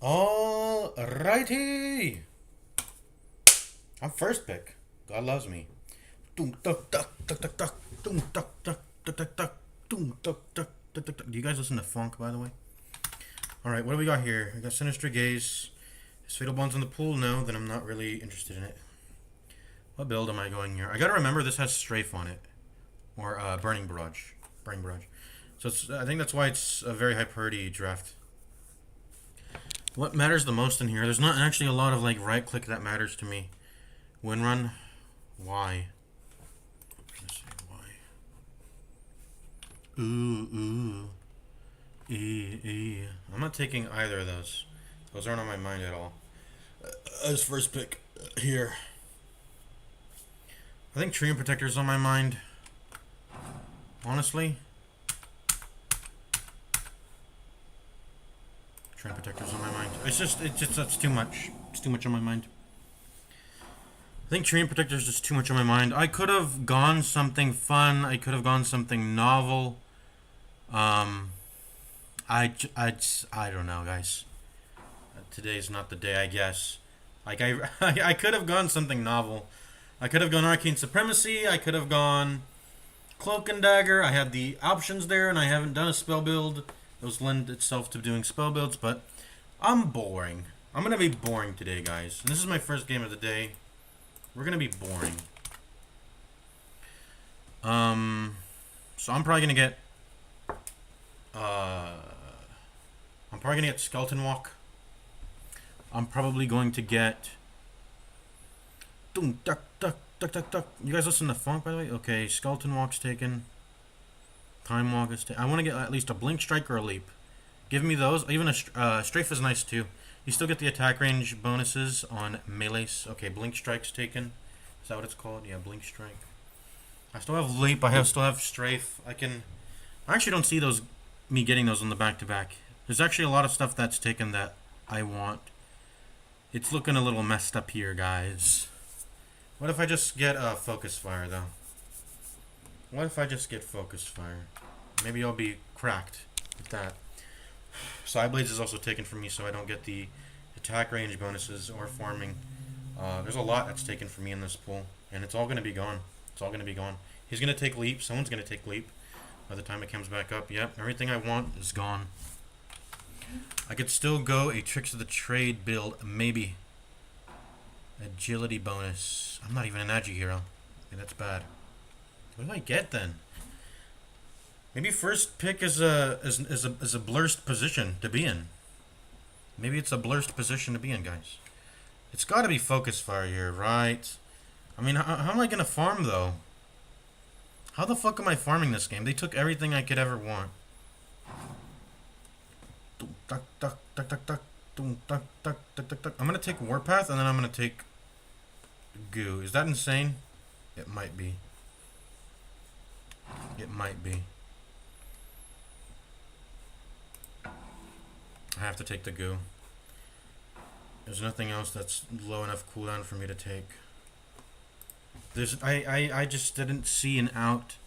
Alrighty. I'm first pick. God loves me. Doom duck duck duck duck duck. Doom duck duck duck duck duck. Doom duck duck duck duck duck. Do you guys listen to funk, by the way? Alright, what do we got here? We got Sinister Gaze. Is Fatal Bonds in the pool? No, then I'm not really interested in it. What build am I going here? I gotta remember this has Strafe on it. Or Burning Barrage. Burning Barrage. So I think that's why it's a very high priority draft. What matters the most in here? There's not actually a lot of like right click that matters to me. Win run. Why? Let's see why. Ooh. I'm not taking either of those. Those aren't on my mind at all. As first pick here. I think Treant Protector is on my mind. Honestly. Treant Protector's on my mind. It's just that's too much. It's too much on my mind. I think Treant Protector's just too much on my mind. I could have gone something fun. I could have gone something novel. I don't know, guys. Today's not the day, I guess. Like I could have gone something novel. I could have gone Arcane Supremacy. I could have gone Cloak and Dagger. I had the options there, and I haven't done a spell build. Those lend itself to doing spell builds, but I'm boring. I'm gonna be boring today, guys. And this is my first game of the day. We're gonna be boring. So I'm probably gonna get Skeleton Walk. I'm probably going to get Doom duck duck duck duck duck. You guys listen to funk, by the way? Okay, Skeleton Walk's taken. Time Walk is taken. I want to get at least a Blink Strike or a Leap. Give me those. Even a Strafe is nice too. You still get the attack range bonuses on melees. Okay, Blink Strike's taken. Is that what it's called? Yeah, Blink Strike. I still have Leap. Still have Strafe. I actually don't see me getting those on the back-to-back. There's actually a lot of stuff that's taken that I want. It's looking a little messed up here, guys. What if I just get Focus Fire, though? What if I just get Focus Fire? Maybe I'll be cracked with that. Sideblades is also taken from me, so I don't get the attack range bonuses or farming. There's a lot that's taken from me in this pool, and it's all going to be gone. It's all going to be gone. He's going to take Leap. Someone's going to take Leap by the time it comes back up. Yep, everything I want is gone. I could still go a Tricks of the Trade build, maybe. Agility bonus. I'm not even an Agi hero. Okay, that's bad. What do I get then? Maybe first pick is a blurst position to be in. Maybe it's a blurst position to be in, guys. It's got to be Focus Fire here, right? I mean, how am I gonna farm though? How the fuck am I farming this game? They took everything I could ever want. I'm gonna take Warpath and then I'm gonna take Goo. Is that insane? It might be. It might be. I have to take the Goo. There's nothing else that's low enough cooldown for me to take. I just didn't see an out.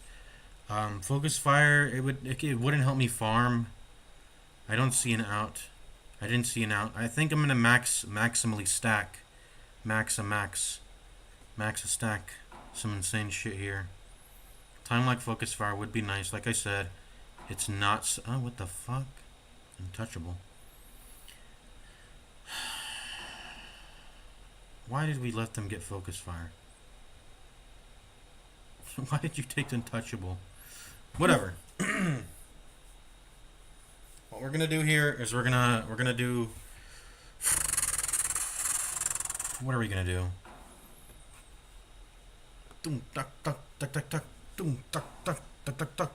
Focus Fire, it wouldn't help me farm. I don't see an out. I didn't see an out. I think I'm gonna maximally stack. Max a stack. Some insane shit here. Time like Focus Fire would be nice. Like I said, it's not. Oh, what the fuck? Untouchable. Why did we let them get Focus Fire? Why did you take the Untouchable? Whatever. What we're gonna do here is we're gonna do. What are we gonna do? Doom duck duck duck duck duck. Doom duck duck duck duck duck.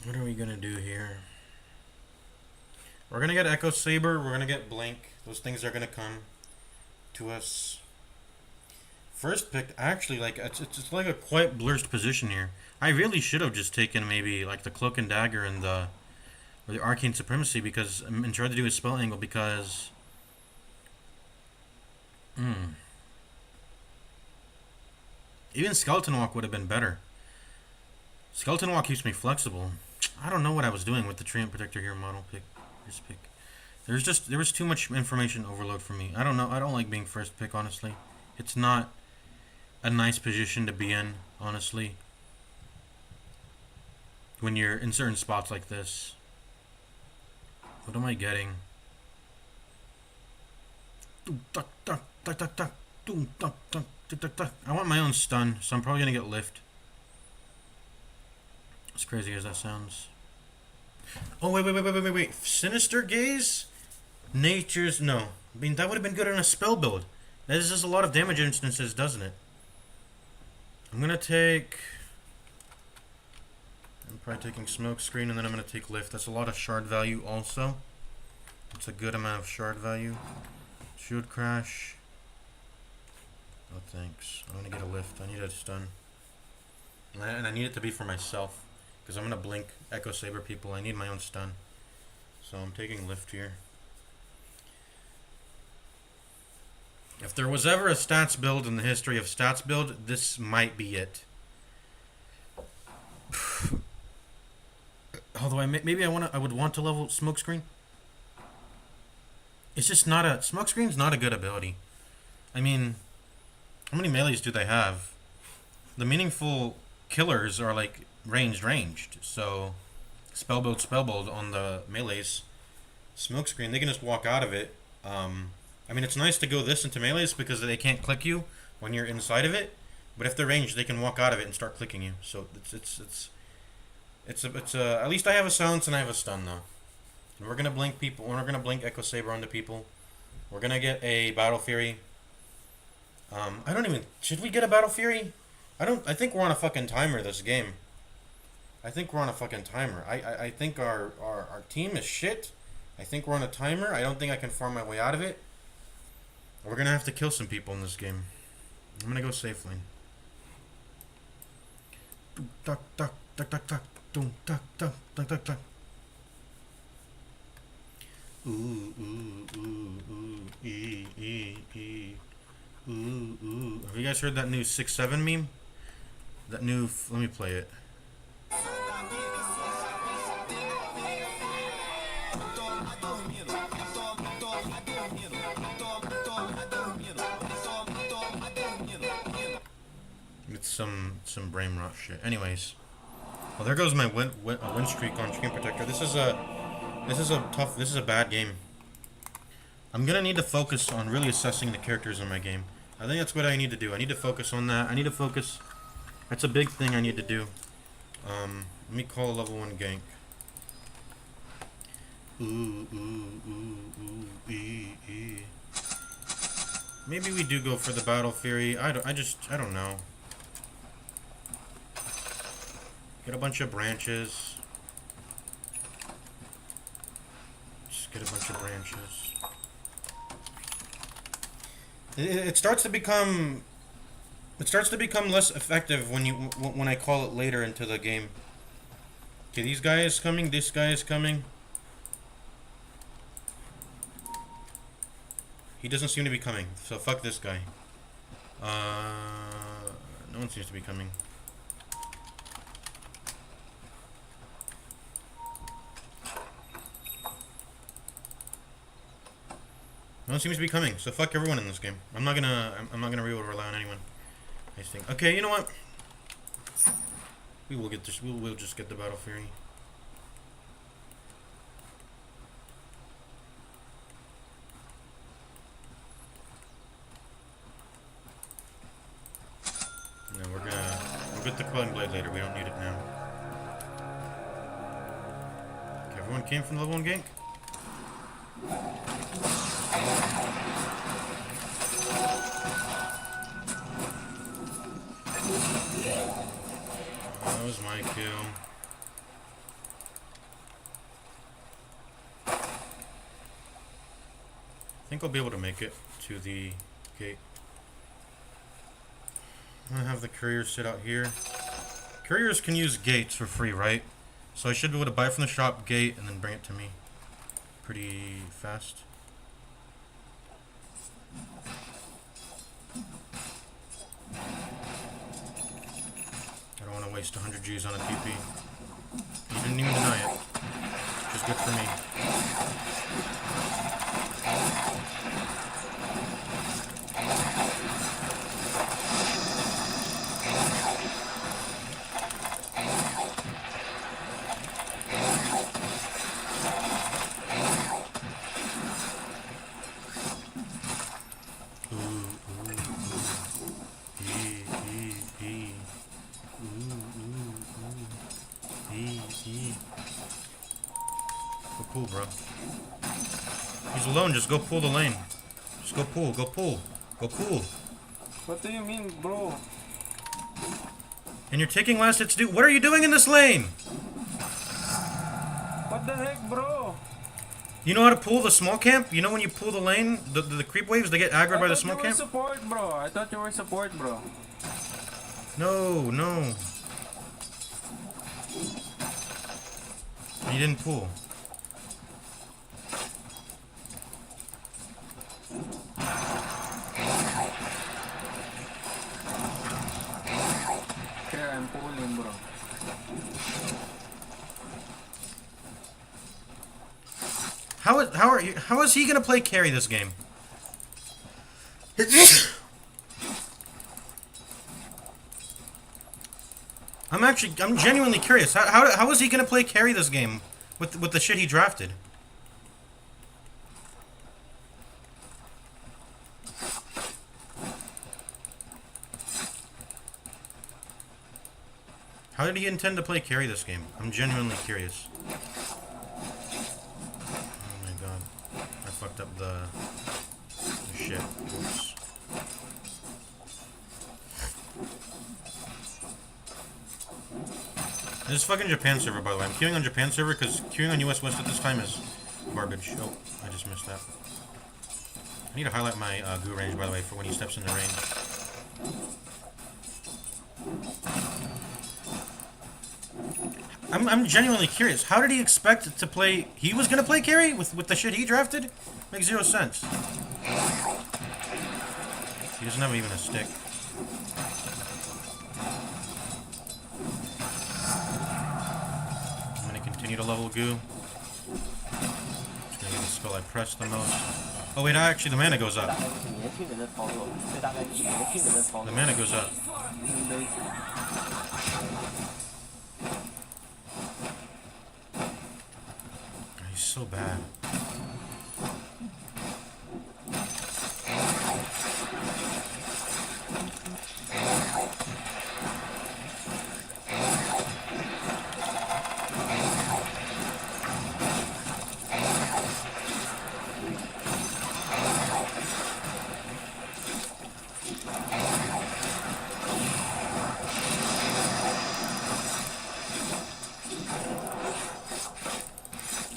What are we gonna do here? We're gonna get Echo Saber. We're gonna get Blink. Those things are gonna come to us. First pick, actually, like it's like a quite blurred position here. I really should have just taken maybe like the Cloak and Dagger and or the Arcane Supremacy and tried to do a spell angle because. Even Skeleton Walk would have been better. Skeleton Walk keeps me flexible. I don't know what I was doing with the Treant Protector here model pick. First pick. There was too much information overload for me. I don't know. I don't like being first pick, honestly. It's not a nice position to be in, honestly. When you're in certain spots like this. What am I getting? I want my own stun, so I'm probably gonna get lift. As crazy as that sounds. Oh, wait. Sinister Gaze? Nature's... No. I mean, that would have been good in a spell build. That is just a lot of damage instances, doesn't it? I'm gonna take... I'm probably taking Smoke Screen, and then I'm gonna take Lift. That's a lot of shard value also. It's a good amount of shard value. Shield Crash. Oh, thanks. I'm gonna get a Lift. I need a stun. And I need it to be for myself. Because I'm going to blink Echo Saber people. I need my own stun. So I'm taking Lift here. If there was ever a stats build in the history of stats build, this might be it. Although maybe I would want to level Smokescreen. It's just not a... Smokescreen's not a good ability. I mean, how many melees do they have? The meaningful killers are like... ranged. So, spell build on the melees. Smokescreen, they can just walk out of it. I mean, it's nice to go this into melees because they can't click you when you're inside of it. But if they're ranged, they can walk out of it and start clicking you. So it's at least I have a silence and I have a stun though. And we're gonna blink people. We're gonna blink Echo Saber onto people. We're gonna get a Battle Fury. I don't even. Should we get a Battle Fury? I think we're on a fucking timer this game. I think we're on a fucking timer. I think our team is shit. I think we're on a timer. I don't think I can farm my way out of it. We're gonna have to kill some people in this game. I'm gonna go safe lane. Have you guys heard that new 6-7 meme? That new... Let me play it. It's some brain rot shit. Anyways, well, there goes my win streak on Screen Protector. This is a bad game. I'm gonna need to focus on really assessing the characters in my game. I think that's what I need to do. I need to focus on that. I need to focus. That's a big thing I need to do. Let me call a level 1 gank. Maybe we do go for the Battle Fury. I don't know. Get a bunch of branches. Just get a bunch of branches. It starts to become less effective when I call it later into the game. Okay, these guys coming. This guy is coming. He doesn't seem to be coming, so fuck this guy. No one seems to be coming. No one seems to be coming, so fuck everyone in this game. I'm not gonna be able to rely on anyone. I think. Okay, you know what? We will get this. We'll just get the Battle Fury. No, we'll get the Quelling Blade later. We don't need it now. Okay, everyone came from level 1 gank. That was my kill. I think I'll be able to make it to the gate. I'm gonna have the couriers sit out here. Couriers can use gates for free, right? So I should be able to buy from the shop gate and then bring it to me pretty fast. waste 100 Gs on a TP. You didn't even deny it. Which is good for me. Go pull, bro. He's alone, just go pull the lane. Just go pull, go pull. Go pull. What do you mean, bro? And you're taking last hits, dude. What are you doing in this lane? What the heck, bro? You know how to pull the small camp? You know when you pull the lane, the creep waves, they get aggroed by the small camp? Support, bro. I thought you were support, bro. No, no. You didn't pull. Okay, I'm pulling, bro. How is he gonna play carry this game? I'm genuinely curious. How is he gonna play carry this game with the shit he drafted? How did he intend to play carry this game? I'm genuinely curious. Oh my god. I fucked up the shit. Oops. This is fucking Japan server, by the way. I'm queuing on Japan server because queuing on US West at this time is garbage. Oh, I just missed that. I need to highlight my goo range, by the way, for when he steps into range. I'm genuinely curious. How did he expect to play? He was gonna play carry with the shit he drafted? Makes zero sense. He doesn't have even a stick. I'm gonna continue to level goo. Just gonna get the spell I press the most. Oh wait, actually the mana goes up. The mana goes up. He's so bad.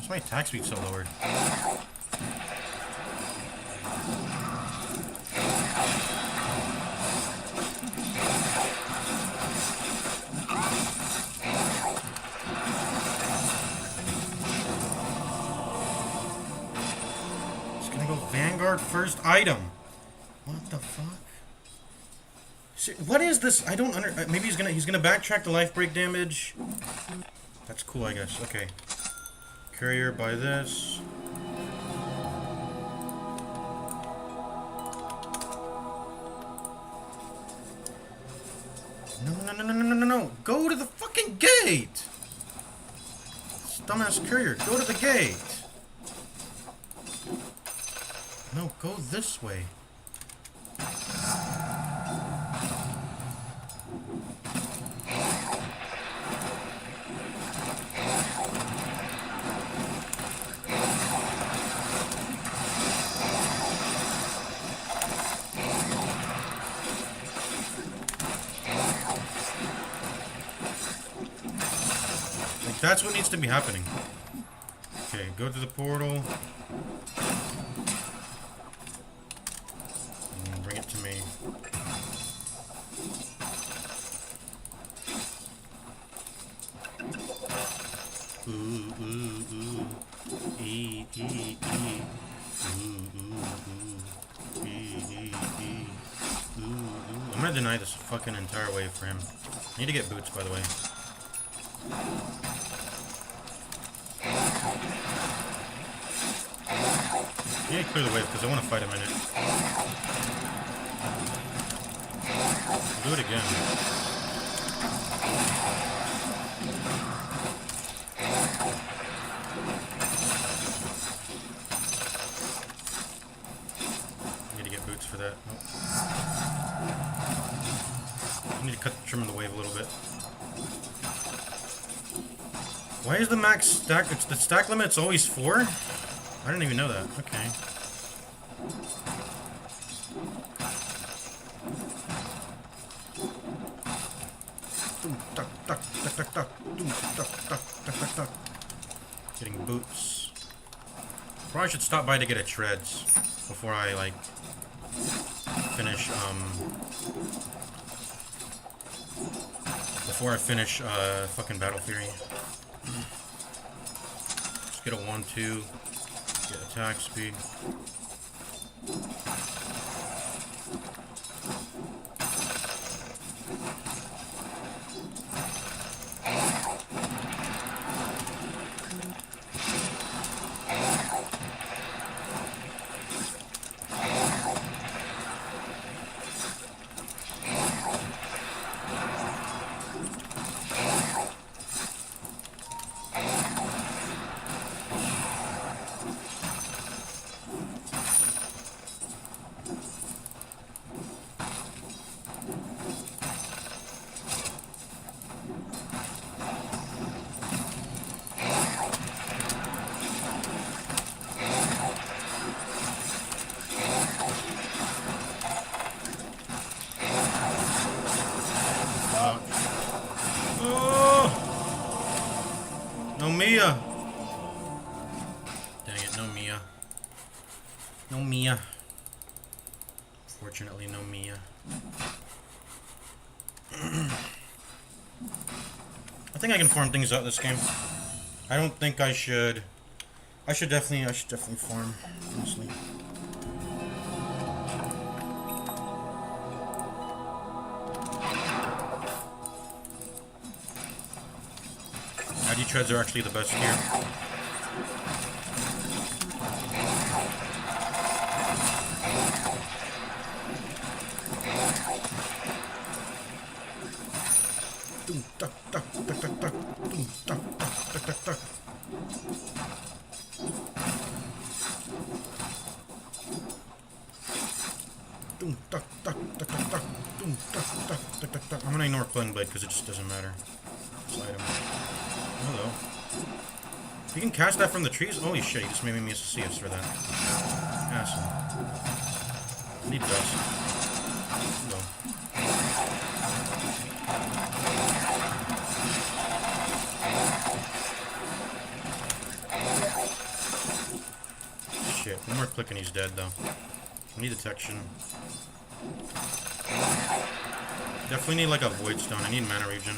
My attack speed's so lowered. Just gonna go Vanguard first item. What the fuck? What is this? I don't under. Maybe he's gonna backtrack the life break damage. That's cool, I guess. Okay. Courier by this. No. Go to the fucking gate! Dumbass courier, go to the gate! No, go this way. That's what needs to be happening. Okay, go to the portal. And bring it to me. Ooh. E. Ooh. I'm gonna gonna deny this fucking entire wave for him. I need to get boots, by the way. I need to clear the wave because I want to fight him in it. Do it again. Need to get boots for that. Nope. I need to trim the wave a little bit. Why is the max stack? It's the stack limit's always 4? I didn't even know that. Okay. Getting boots. Probably should stop by to get a treads before I like finish fucking Battle Fury. Just get a 1-2, get attack speed. No Mia! Dang it, no Mia. No Mia. Fortunately, no Mia. I think I can farm things out this game. I don't think I should. I should definitely farm, honestly. ID treads are actually the best here. I'm gonna ignore Cling Blade because it just doesn't matter. Slide him. Hello. You can cast that from the trees? Holy shit, you just made me miss a CS for that. Asshole. I need dust. Hello. Shit, one more click and he's dead though. I need detection. Definitely need like a void stone. I need mana regen.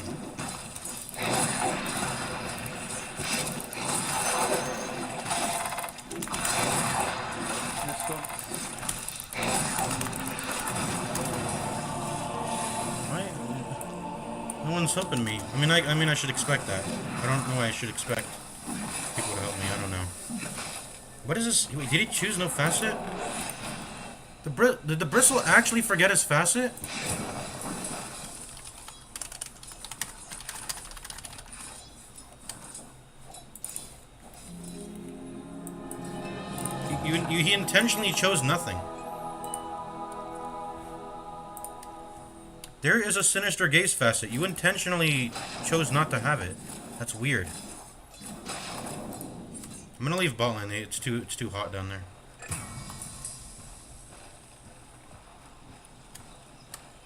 Let's go. Why? No one's helping me. I mean, I should expect that. I don't know why I should expect people to help me. I don't know. What is this? Wait, did he choose no facet? Did the bristle actually forget his facet? He intentionally chose nothing. There is a Sinister Gaze facet. You intentionally chose not to have it. That's weird. I'm gonna leave bot lane. It's too hot down there.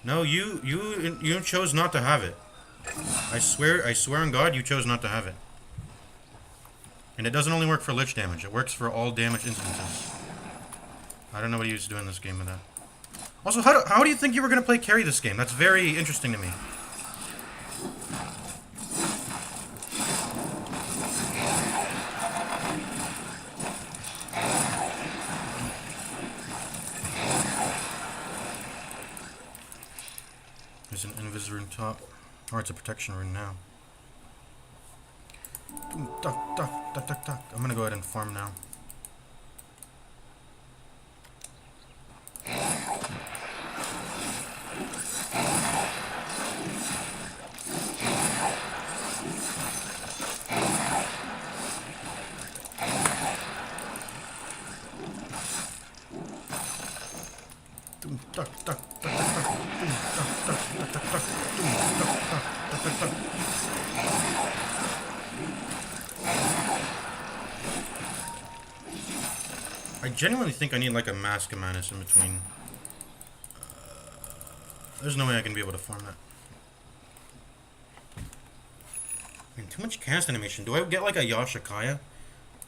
No, you chose not to have it. I swear on God, you chose not to have it. And it doesn't only work for lich damage. It works for all damage instances. I don't know what he was doing this game with that. Also, how do you think you were going to play carry this game? That's very interesting to me. defense rune top. Or it's a protection rune now. Duck, duck, duck, duck, duck. I'm gonna go ahead and farm now. Duck, duck, duck, duck, duck, duck, duck, duck, duck, duck, duck, duck, duck, duck, duck. I genuinely think I need like a Mask of Manus in between. There's no way I can be able to farm that. I mean, too much cast animation. Do I get like a Yashikaya?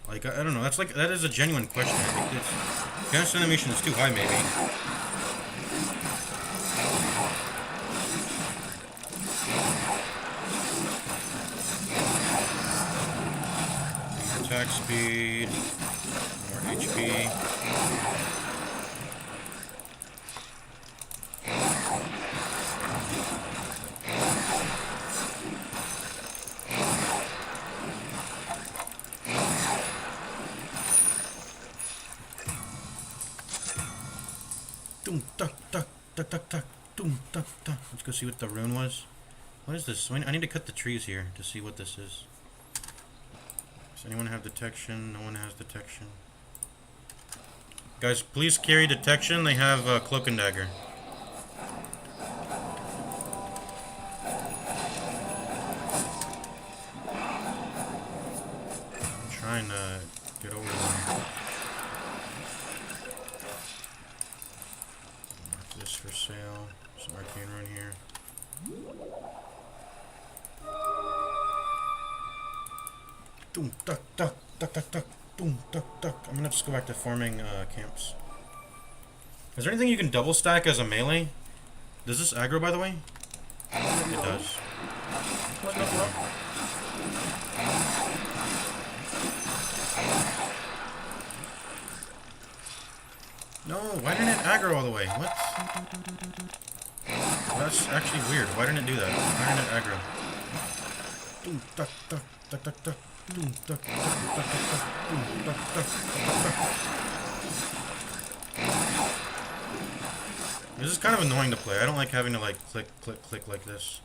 Like, I don't know. That is a genuine question. I think it's, cast animation is too high, maybe. Attack speed, more HP. Doom, duck, duck, duck, duck, duck, doom, duck, duck. Let's go see what the rune was. What is this? I need to cut the trees here to see what this is. Does anyone have detection? No one has detection. Guys, please carry detection. They have cloak and dagger. I'm trying to get over there. Mark this for sale. Some arcane rune here. Doom, duck, duck, duck, duck, duck, doom, duck, duck. I'm gonna just go back to farming camps. Is there anything you can double stack as a melee? Does this aggro, by the way? It does. No, why didn't it aggro all the way? What? That's actually weird. Why didn't it do that? Why didn't it aggro? Doom, duck, duck, duck, duck, duck. Doom, duck, duck, duck, duck, duck. Doom, duck, duck, duck, duck, duck. This is kind of annoying to play. I don't like having to like click, click, click like this.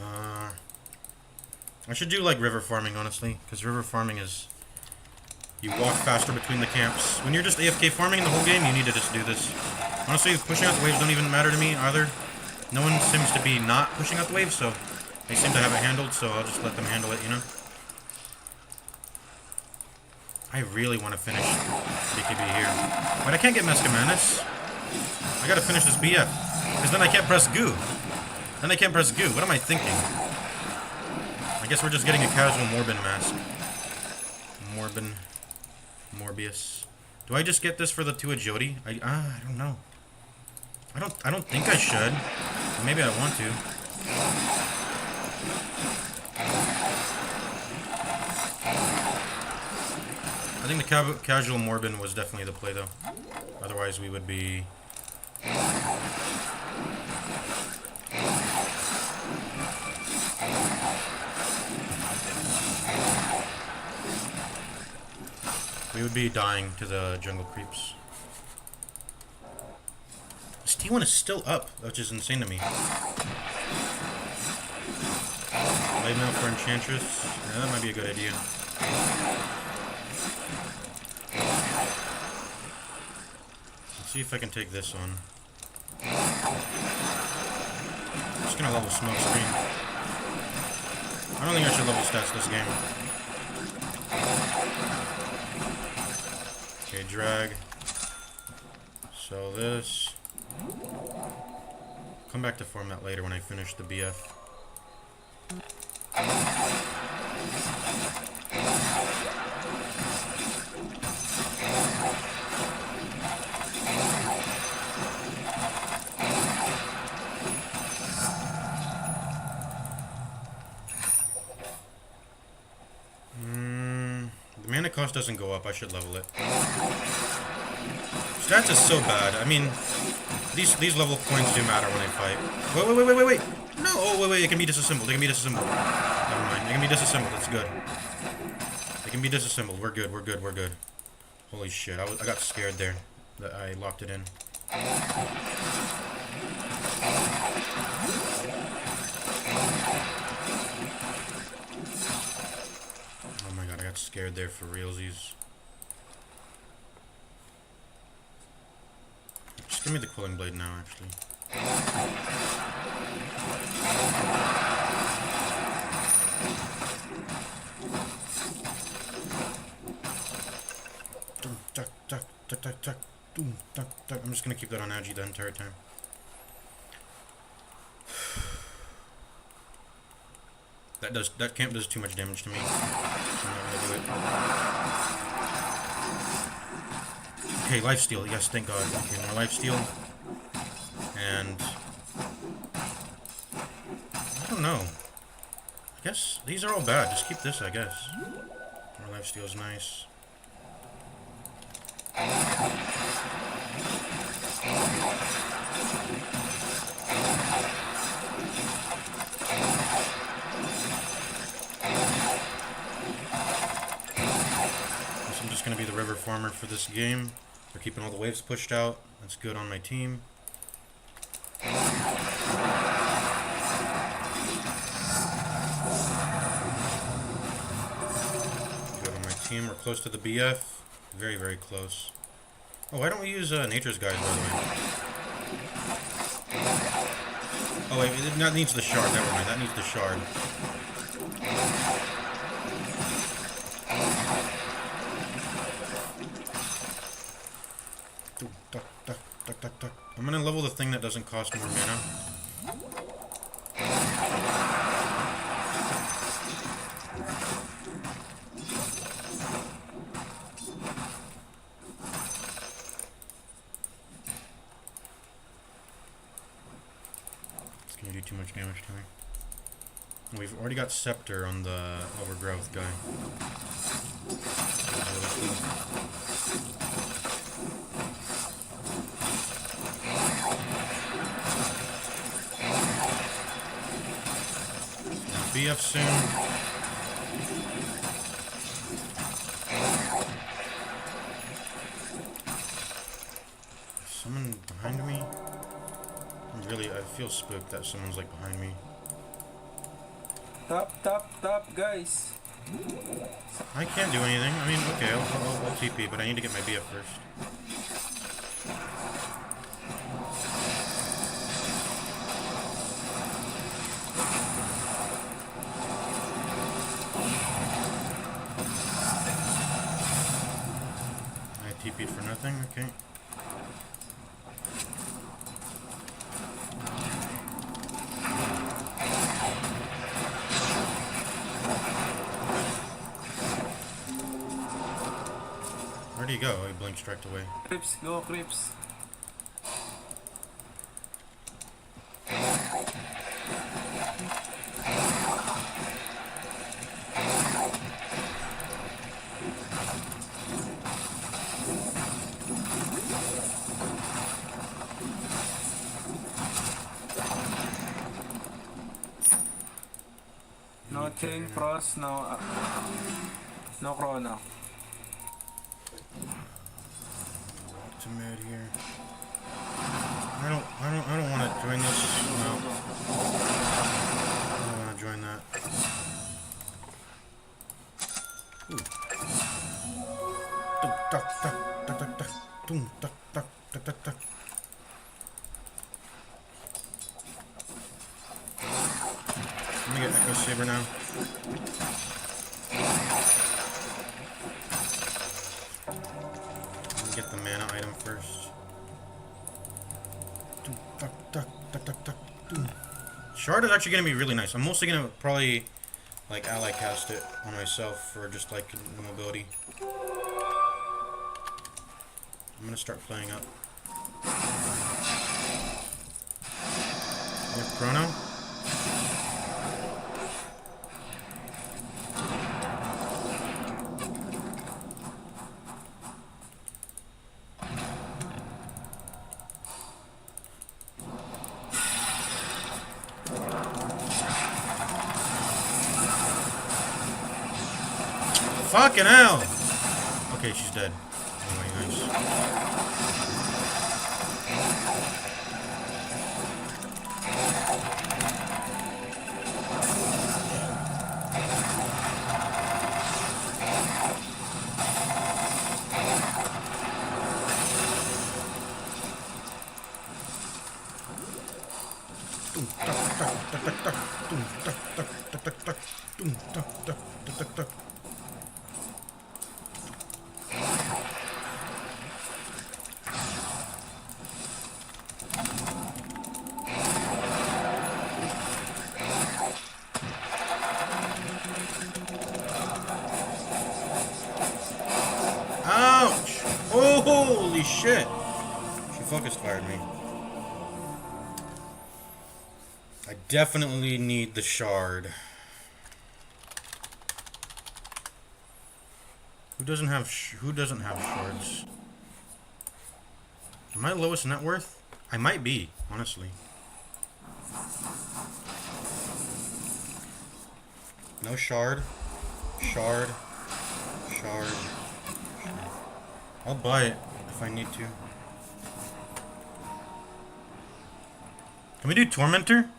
I should do like river farming, honestly, because river farming is you walk faster between the camps. When you're just AFK farming the whole game, you need to just do this. Honestly, pushing out the waves don't even matter to me either. No one seems to be not pushing out the waves, so they seem to have it handled, so I'll just let them handle it, you know? I really want to finish BKB here. But I can't get Mask of Manus. I gotta finish this BF. Because then I can't press goo. Then I can't press goo. What am I thinking? I guess we're just getting a casual Morbin mask. Morbin. Morbius. Do I just get this for the 2 agility? I don't know. I don't think I should. Maybe I want to. I think the casual Morbin was definitely the play, though. Otherwise, we would be... we would be dying to the jungle creeps. This T1 is still up, which is insane to me. Lay mail for Enchantress. Yeah, that might be a good idea. Let's see if I can take this on. I'm just gonna level Smoke Screen. I don't think I should level stats this game. Okay, drag. Sell this. Come back to farm that later when I finish the BF. The mana cost doesn't go up. I should level it. Stats is so bad. I mean, these level points do matter when I fight. Wait. No! Oh, wait, it can be disassembled. It can be disassembled. Never mind. It can be disassembled. It's good. It can be disassembled. We're good. We're good. We're good. Holy shit. I got scared there that I locked it in. Oh my god, I got scared there for realsies. Just give me the Quilling Blade now, actually. I'm just gonna keep that on Agi the entire time. That camp does too much damage to me. So I'm not gonna do it. Okay, lifesteal. Yes, thank God. Okay, more lifesteal. And I don't know. I guess these are all bad. Just keep this, I guess. More lifesteal is nice. I'm just going to be the river farmer for this game. They're keeping all the waves pushed out. That's good on my team. Good on my team. We're close to the BF. Very, very close. Oh, why don't we use Nature's Guide, by the way? Oh, wait, that needs the shard. Never mind, that needs the shard. I'm gonna level the thing that doesn't cost more mana. It's gonna do too much damage to me. We've already got Scepter on the Overgrowth guy. BF soon. Someone behind me? I feel spooked that someone's like behind me. Top, guys. I can't do anything. I mean, okay, I'll TP, but I need to get my BF first. I TP'd for nothing, okay. Where'd he go? He blink striked away. Creeps, go creeps. Nothing, Frost, no Chrono. To mid here. I don't want to join this. No. I don't want to join that. Ooh. Let me get Echo Saber now. Let me get the mana item first. Shard is actually going to be really nice. I'm mostly going to probably like ally cast it on myself for just like mobility. I'm going to start playing up. With Chrono. Fucking hell! Okay, she's dead. Oh, nice. Ouch! Oh, holy shit! She focus fired me. I definitely need the shard. Who doesn't have shards? Am I lowest net worth? I might be, honestly. No shard. Shard. Shard. I'll buy it if I need to. Can we do Tormentor?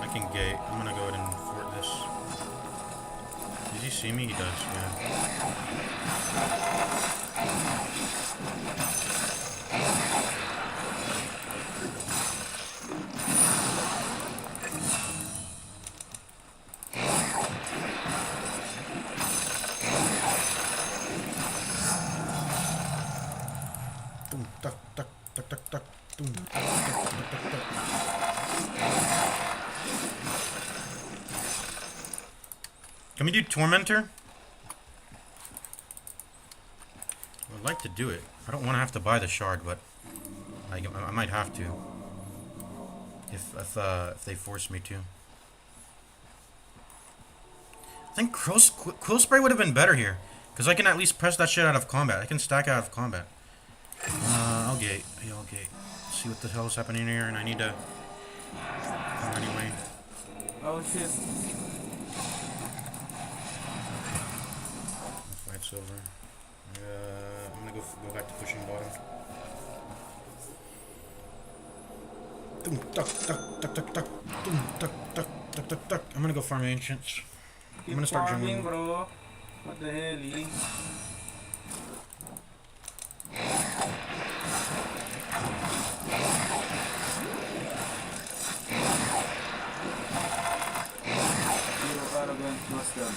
I can gate. I'm gonna go ahead and fort this. Does he see me? He does, yeah. Can we do Tormentor? I would like to do it. I don't want to have to buy the shard, but I might have to if they force me to. I think Quill Spray would have been better here, because I can at least press that shit out of combat. I can stack out of combat. I'll gate. Yeah, I'll gate. See what the hell is happening here, and I need to. Anyway. Oh shit. Fight's over. I'm gonna go back to pushing bottom. I'm gonna go farm ancients. I'm gonna start farming, jungling. bro. What the hell, eh? Zero arrogant bastard.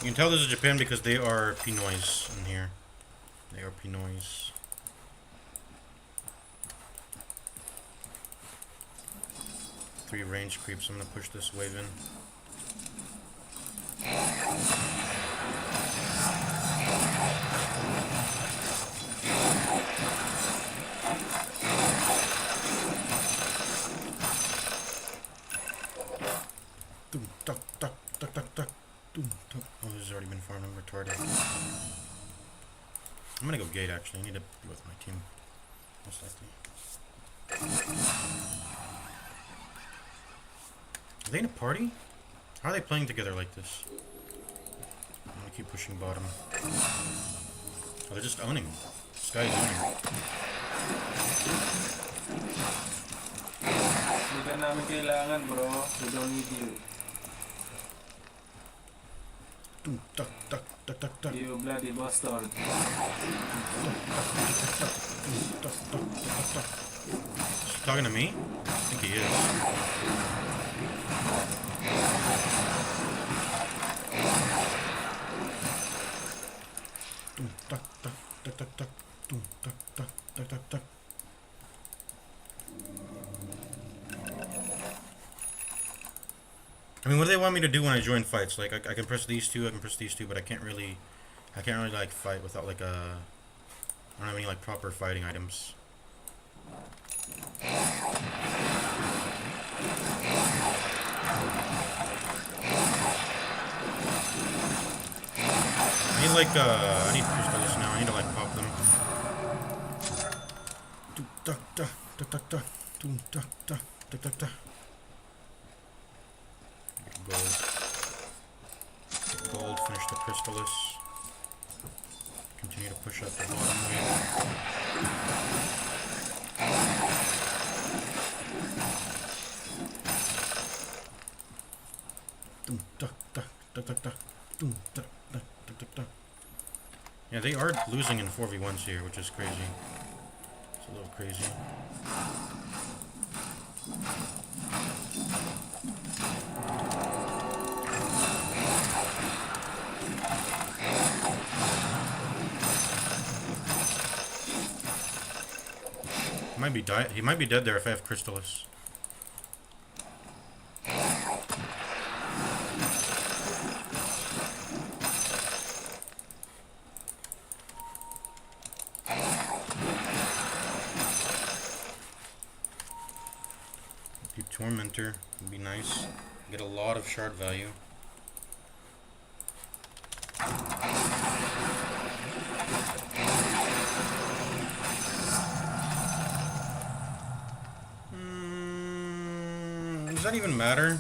You can tell this is Japan because they are Pinoys in here. They are Pinoys. Three range creeps. I'm gonna push this wave in. Oh, this has already been farming retarded. I'm gonna go gate actually. I need to be with my team. Most likely. Are they in a party? How are they playing together like this? I'm gonna keep pushing bottom. Oh, they're just owning. This guy's owning. Hindi ka namin kailangan, bro. We don't need you. You bloody bastard. Is he talking to me? I think he is. mean, what do they want me to do when I join fights? Like, I can press these two, but I can't really like fight without like a. I don't have any like proper fighting items. I need like I need crystals now. I need to like pop them. Gold. Gold. Finish the crystallis. Continue to push up the bottom lane. Yeah, they are losing in 4v1s here, which is crazy. It's a little crazy. He might be dead there if I have crystallis. Deep Tormentor would be nice. Get a lot of shard value. Does that even matter?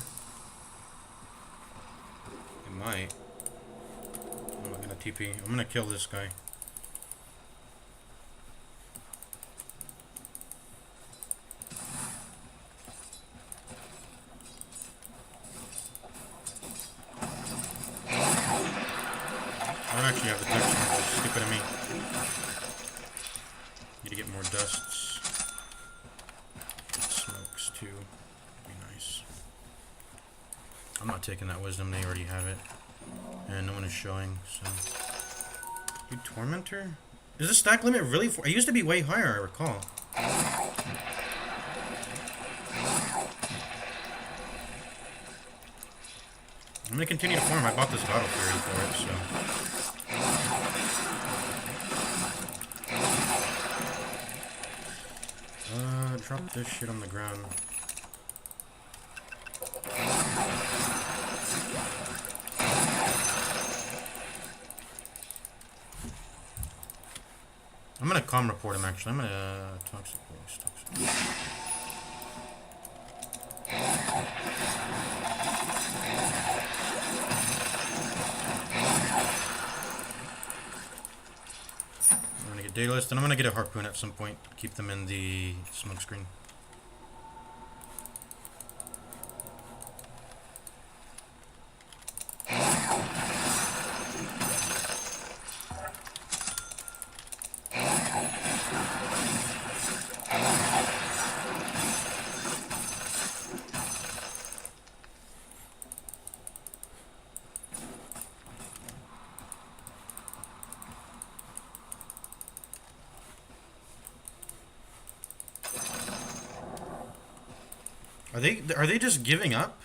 It might. I'm not gonna TP. I'm gonna kill this guy. I don't actually have the text. It's stupid of me. Need to get more dusts. Smokes too. Be nice. I'm not taking that wisdom. They already have it, and no one is showing. So, dude, Tormentor. Is the stack limit really? It used to be way higher. I recall. I'm gonna continue to farm. I bought this Battle Fury for it, so. Drop this shit on the ground. I'm gonna comm report him actually. I'm gonna toxic waste. I'm gonna get data list and I'm gonna get a harpoon at some point. Keep them in the smoke screen. Are they just giving up?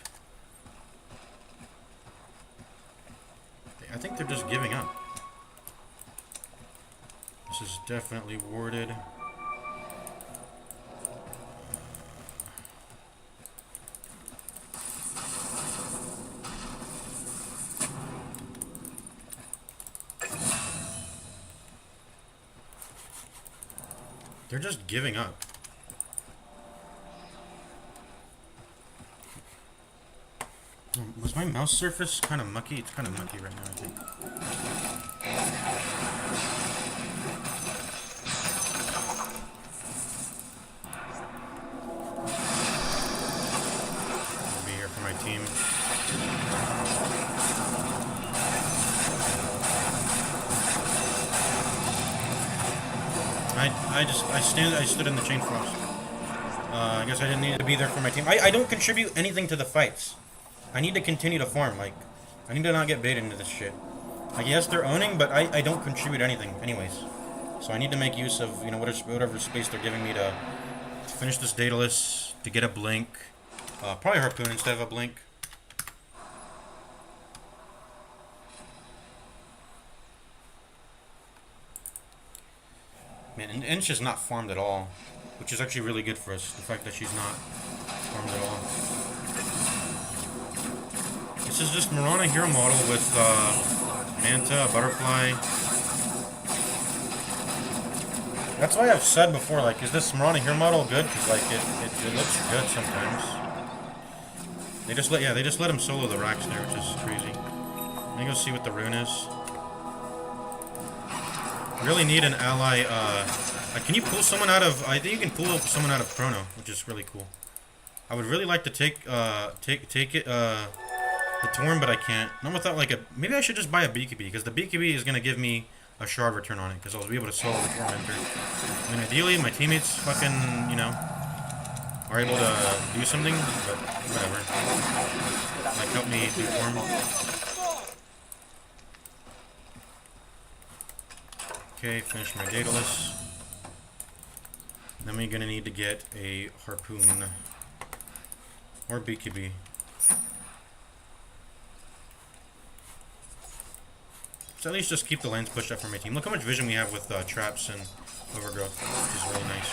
I think they're just giving up. This is definitely warded. They're just giving up. Was my mouse surface kind of mucky? It's kind of mucky right now, I think. I'll be here for my team. I stood in the chain frost. I guess I didn't need to be there for my team. I don't contribute anything to the fights. I need to continue to farm, like, I need to not get baited into this shit. Like, yes, they're owning, but I don't contribute anything, anyways. So I need to make use of, you know, whatever space they're giving me to finish this Daedalus, to get a blink. Probably Harpoon instead of a blink. Man, and Inch is not farmed at all, which is actually really good for us. The fact that she's not farmed at all. This is just Mirana hero model with Manta, Butterfly. That's why I've said before, like, is this Mirana hero model good? Because like it looks good sometimes. They just let him solo the racks there, which is crazy. Let me go see what the rune is. Really need an ally. Can you pull someone out of? I think you can pull someone out of Chrono, which is really cool. I would really like to take it the Torn, but I can't. Not without like a. Maybe I should just buy a BKB because the BKB is gonna give me a shard return on it because I'll be able to solo the Tormentor. I mean, ideally, my teammates fucking are able to do something, but whatever. Like help me do Torm. Okay, finish my Daedalus. Then we're gonna need to get a Harpoon. Or BKB. So at least just keep the lanes pushed up for my team. Look how much vision we have with traps and overgrowth, which is really nice.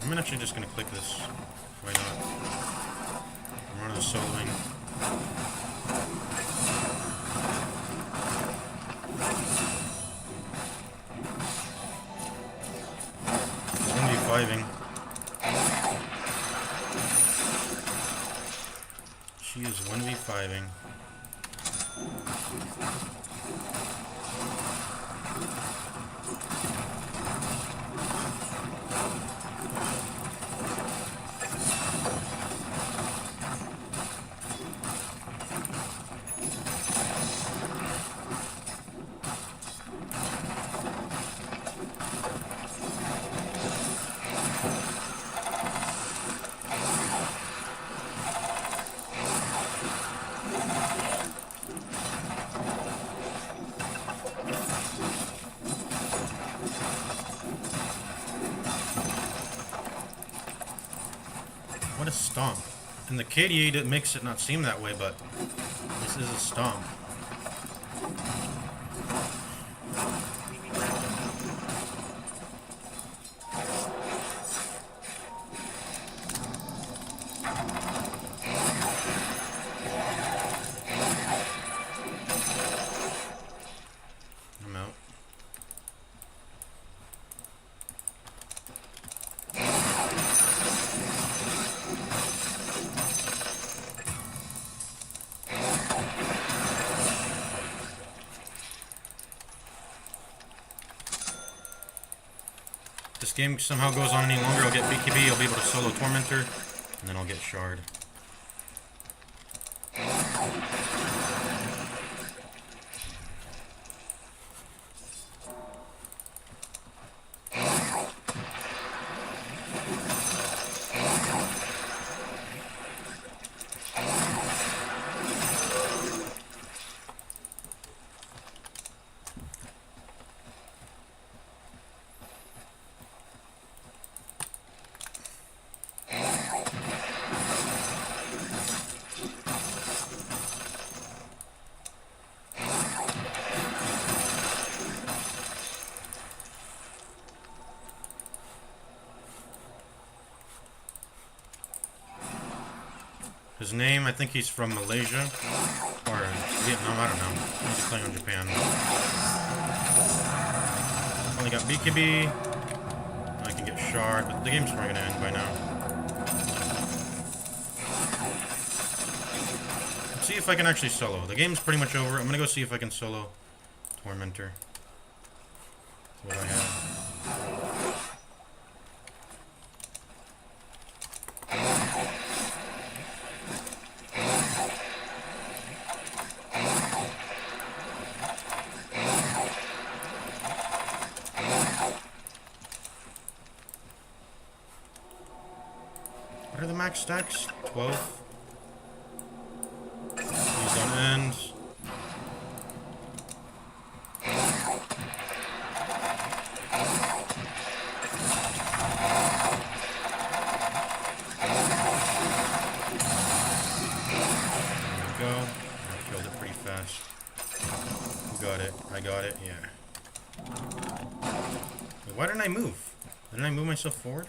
I'm actually just gonna click this. Why not? I'm running the soloing. He's 1v5ing. She is 1v5ing. What a stomp. And the KDA makes it not seem that way, but this is a stomp. I'm out. This game somehow goes on any longer, I'll get BKB, I'll be able to solo Tormentor, and then I'll get Shard. His name, I think he's from Malaysia, or Vietnam, I don't know. He's playing on Japan. Only got BKB, I can get Shard, but the game's probably gonna end by now. Let's see if I can actually solo. The game's pretty much over. I'm gonna go see if I can solo Tormentor. That's what I have. What are the max stacks? 12. He's on end. it, yeah. Wait, why didn't I move? Didn't I move myself forward?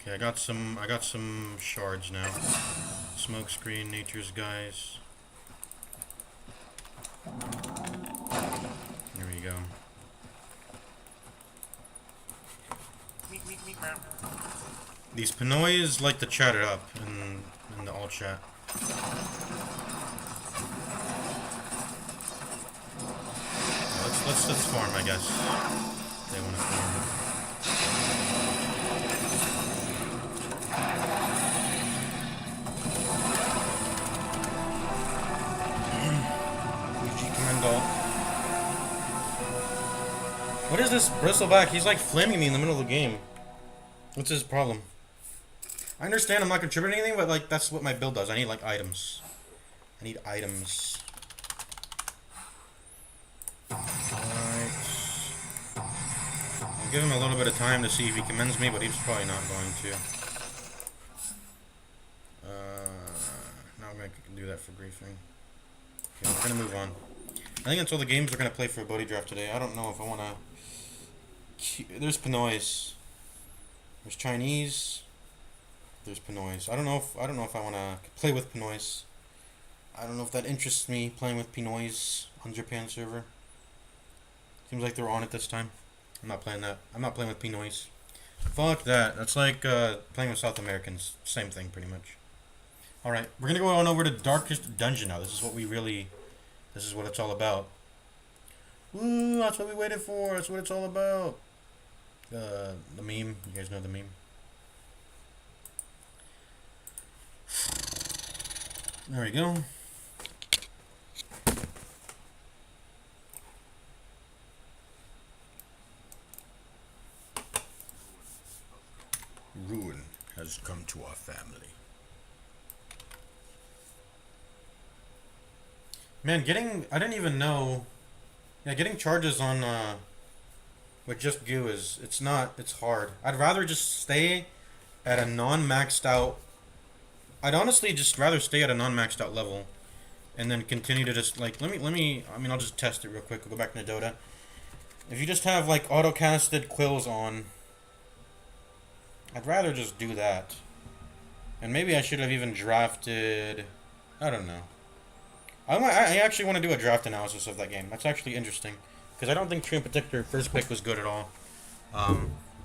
Okay, I got some shards now. Smoke screen, nature's guys. There we go. These Pinoys like to chat it up in the all chat. Let's farm, I guess. They want to farm. What is this bristleback? He's like flaming me in the middle of the game. What's his problem? I understand I'm not contributing anything, but like that's what my build does. I need like items. I need items. Alright. I'll give him a little bit of time to see if he commends me, but he's probably not going to. Now I'm going to do that for griefing. Okay, we're going to move on. I think that's all the games we're going to play for a buddy draft today. I don't know if I want to... There's Pinoys. There's Chinese. There's Pinoys. I don't know if I want to play with Pinoys. I don't know if that interests me, playing with Pinoys on Japan server. Seems like they're on it this time. I'm not playing that. I'm not playing with Pinoys. Fuck that. That's like playing with South Americans. Same thing, pretty much. Alright, we're going to go on over to Darkest Dungeon now. This is what it's all about. Woo, that's what we waited for. That's what it's all about. The meme. You guys know the meme. There we go. Ruin has come to our family. Man, I didn't even know. Yeah, getting charges on with just goo it's hard. I'd rather just stay at a non-maxed out. I'd honestly just rather stay at a non-maxed out level and then continue to just like let me I mean I'll just test it real quick. We'll go back into Dota. If you just have like auto-casted quills on, I'd rather just do that. And maybe I should have even drafted, I don't know. I actually want to do a draft analysis of that game. That's actually interesting. Because I don't think True in particular first pick was good at all.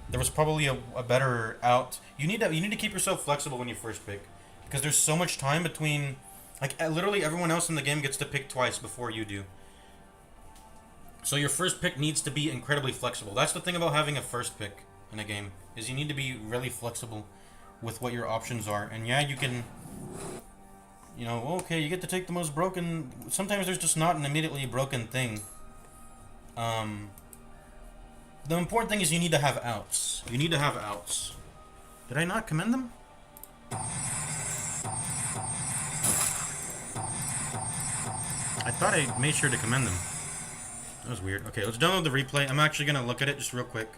There was probably a better out. You need to keep yourself flexible when you first pick. Because there's so much time between... Like, literally everyone else in the game gets to pick twice before you do. So your first pick needs to be incredibly flexible. That's the thing about having a first pick in a game. Is you need to be really flexible with what your options are. And yeah, you can... You know, okay, you get to take the most broken... Sometimes there's just not an immediately broken thing. The important thing is you need to have outs. You need to have outs. Did I not commend them? I thought I made sure to commend them. That was weird. Okay, let's download the replay. I'm actually going to look at it just real quick.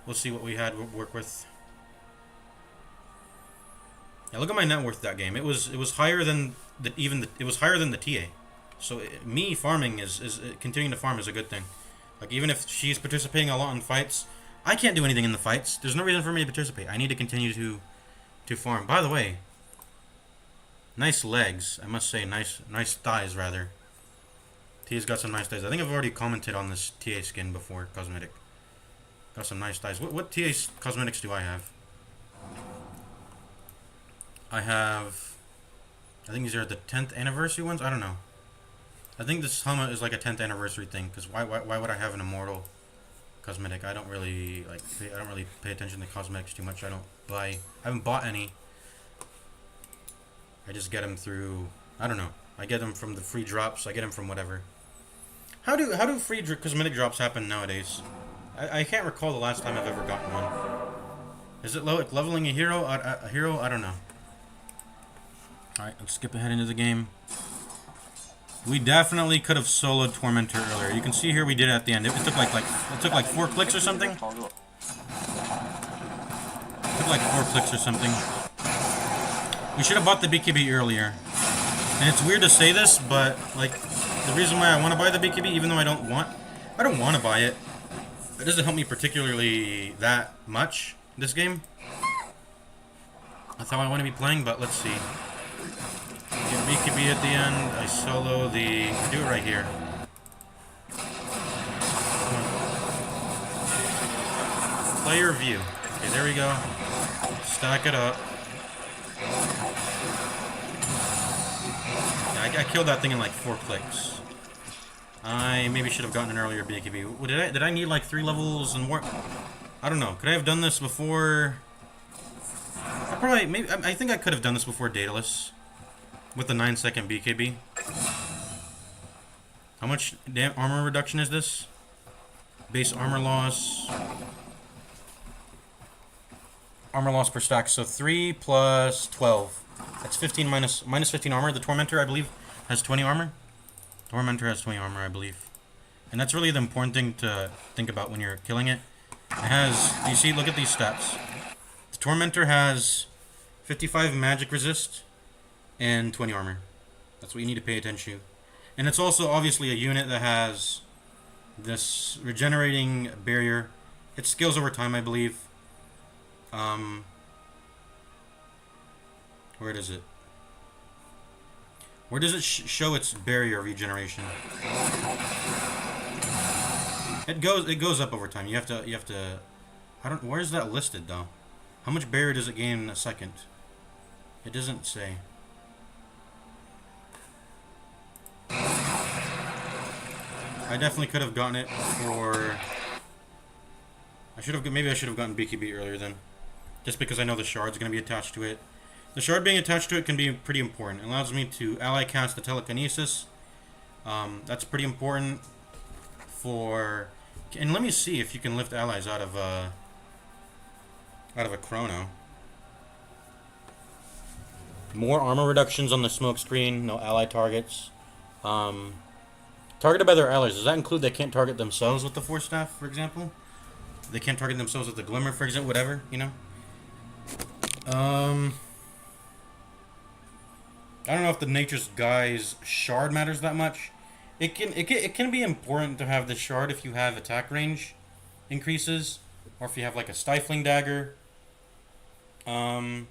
We'll see what we had to work with. Yeah, look at my net worth that game. It was higher than it was higher than the TA. So me farming is continuing to farm is a good thing. Like even if she's participating a lot in fights, I can't do anything in the fights. There's no reason for me to participate. I need to continue to farm. By the way, nice legs. I must say, nice thighs rather. Tia's got some nice thighs. I think I've already commented on this TA skin before, cosmetic. Got some nice thighs. What TA cosmetics do I have? I think these are the 10th anniversary ones. I don't know. I think this helmet is like a 10th anniversary thing. Because why would I have an immortal cosmetic? I don't really pay attention to cosmetics too much. I haven't bought any. I just get them through. I don't know. I get them from the free drops. I get them from whatever. How do free cosmetic drops happen nowadays? I can't recall the last time I've ever gotten one. Is it leveling a hero? I don't know. Alright, let's skip ahead into the game. We definitely could have soloed Tormentor earlier. You can see here we did it at the end. It took like 4 clicks or something. It took like 4 clicks or something. We should have bought the BKB earlier. And it's weird to say this, but like the reason why I want to buy the BKB, even though I don't want to buy it. It doesn't help me particularly that much this game. That's how I want to be playing, but let's see. Get BKB at the end. I solo the. Do it right here. Player view. Okay, there we go. Stack it up. Yeah, I killed that thing in like 4 clicks. I maybe should have gotten an earlier BKB. Did I need like 3 levels and more? I don't know. Could I have done this before? I think I could have done this before Daedalus with the 9-second BKB. How much armor reduction is this? Base armor loss. Armor loss per stack. So 3 plus 12. That's 15 minus 15 armor. The Tormentor, I believe, has 20 armor. Tormentor has 20 armor, I believe. And that's really the important thing to think about when you're killing it. It has, you see, look at these stats. The Tormentor has 55 magic resist and 20 armor. That's what you need to pay attention to. And it's also obviously a unit that has this regenerating barrier. It scales over time, I believe. Where does it? Where does it show its barrier regeneration? It goes up over time. You have to. I don't. Where is that listed though? How much barrier does it gain in a second? It doesn't say. I definitely could have gotten it for. Maybe I should have gotten BKB earlier then, just because I know the shard's going to be attached to it. The shard being attached to it can be pretty important. It allows me to ally cast the telekinesis. That's pretty important for. And let me see if you can lift allies out of a chrono. More armor reductions on the smoke screen. No ally targets. Targeted by their allies. Does that include they can't target themselves with the Force Staff, for example? They can't target themselves with the Glimmer, for example. Whatever, you know. I don't know if the Nature's Guy's shard matters that much. It can be important to have the shard if you have attack range increases, or if you have like a stifling dagger. Even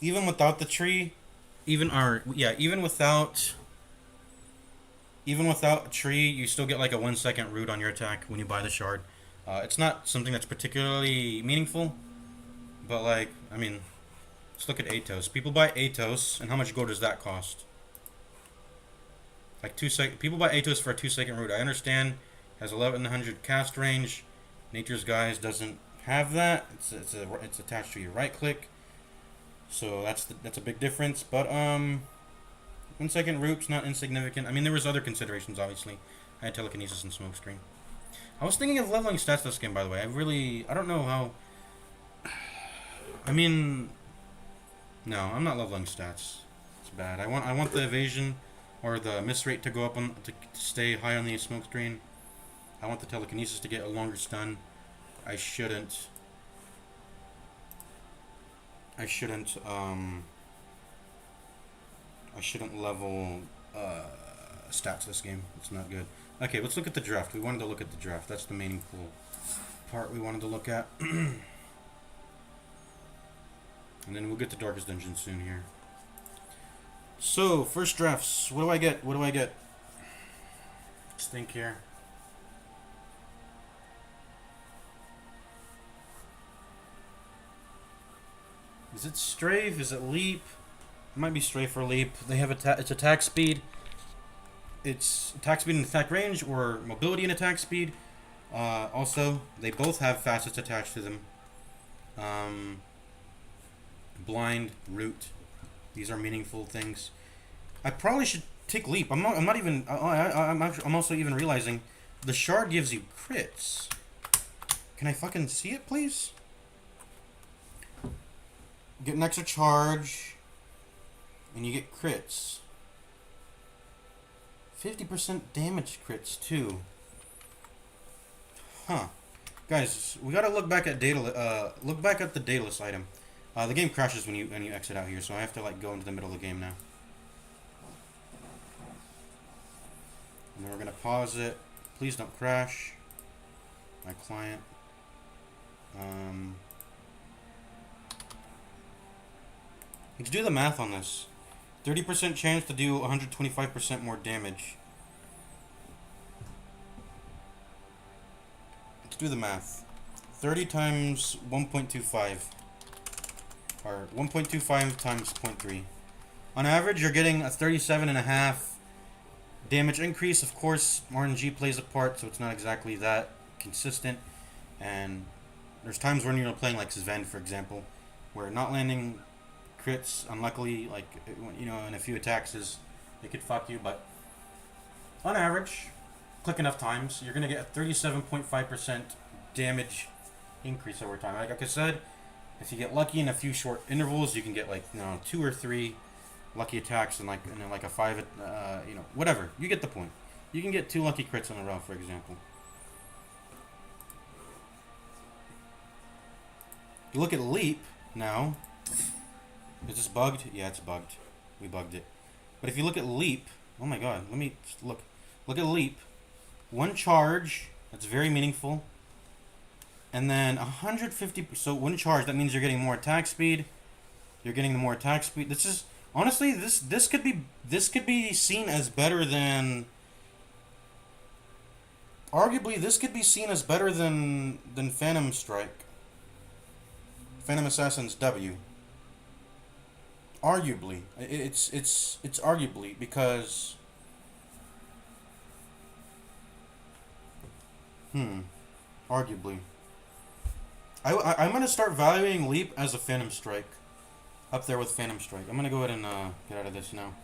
without the tree, even without a tree, you still get like a 1-second root on your attack when you buy the shard. It's not something that's particularly meaningful, but like, I mean, let's look at Atos. People buy Atos, and how much gold does that cost? Like people buy Atos for a 2-second root. I understand, has 1100 cast range. Nature's Guise doesn't have that. It's attached to your right click, so that's a big difference. But 1-second root's not insignificant. I mean, there was other considerations. Obviously, I had telekinesis and smokescreen. I was thinking of leveling stats this game, by the way. I don't know how. I mean, no, I'm not leveling stats. It's bad. I want the evasion or the miss rate to go up to stay high on the smoke screen. I want the telekinesis to get a longer stun. I shouldn't level stats this game. It's not good. Okay, let's look at the draft. We wanted to look at the draft. That's the meaningful part we wanted to look at. And then we'll get to Darkest Dungeon soon here. So, first drafts. What do I get? Let's think here. Is it strafe? Is it leap? It might be strafe or leap. They have it's attack speed. It's attack speed and attack range, or mobility and attack speed. Also, they both have facets attached to them. Blind, root. These are meaningful things. I probably should take leap. I'm also even realizing the shard gives you crits. Can I fucking see it, please? Get an extra charge, and you get crits. 50% damage crits too. Huh. Guys, we gotta look back at data. Look back at the Daedalus item. The game crashes when you exit out here, so I have to like go into the middle of the game now. And then we're gonna pause it. Please don't crash. My client. Let's do the math on this. 30% chance to do 125% more damage. Let's do the math. 30 times 1.25. Or 1.25 times 0.3. On average, you're getting a 37.5 damage increase. Of course, RNG plays a part, so it's not exactly that consistent. And there's times when you're playing like Sven, for example, where not landing crits, unluckily, like, you know, in a few attacks it could fuck you. But on average, click enough times, you're gonna get a 37.5% damage increase over time. Like I said, if you get lucky in a few short intervals, you can get like, you know, 2 or 3 lucky attacks and like a 5, you know, whatever. You get the point. You can get 2 lucky crits in a row, for example. You look at Leap now. Is this bugged? Yeah, it's bugged. We bugged it. But if you look at Leap, oh my god, let me look. Look at Leap. 1 charge, that's very meaningful. And then 150, so 1 charge, that means you're getting more attack speed. You're getting the more attack speed. This is, honestly, this could be seen as better than, arguably, this could be seen as better than Phantom Strike. Phantom Assassin's W. Arguably, it's arguably, because arguably, I'm gonna start valuing Leap as a Phantom Strike, up there with Phantom Strike. I'm gonna go ahead and get out of this now.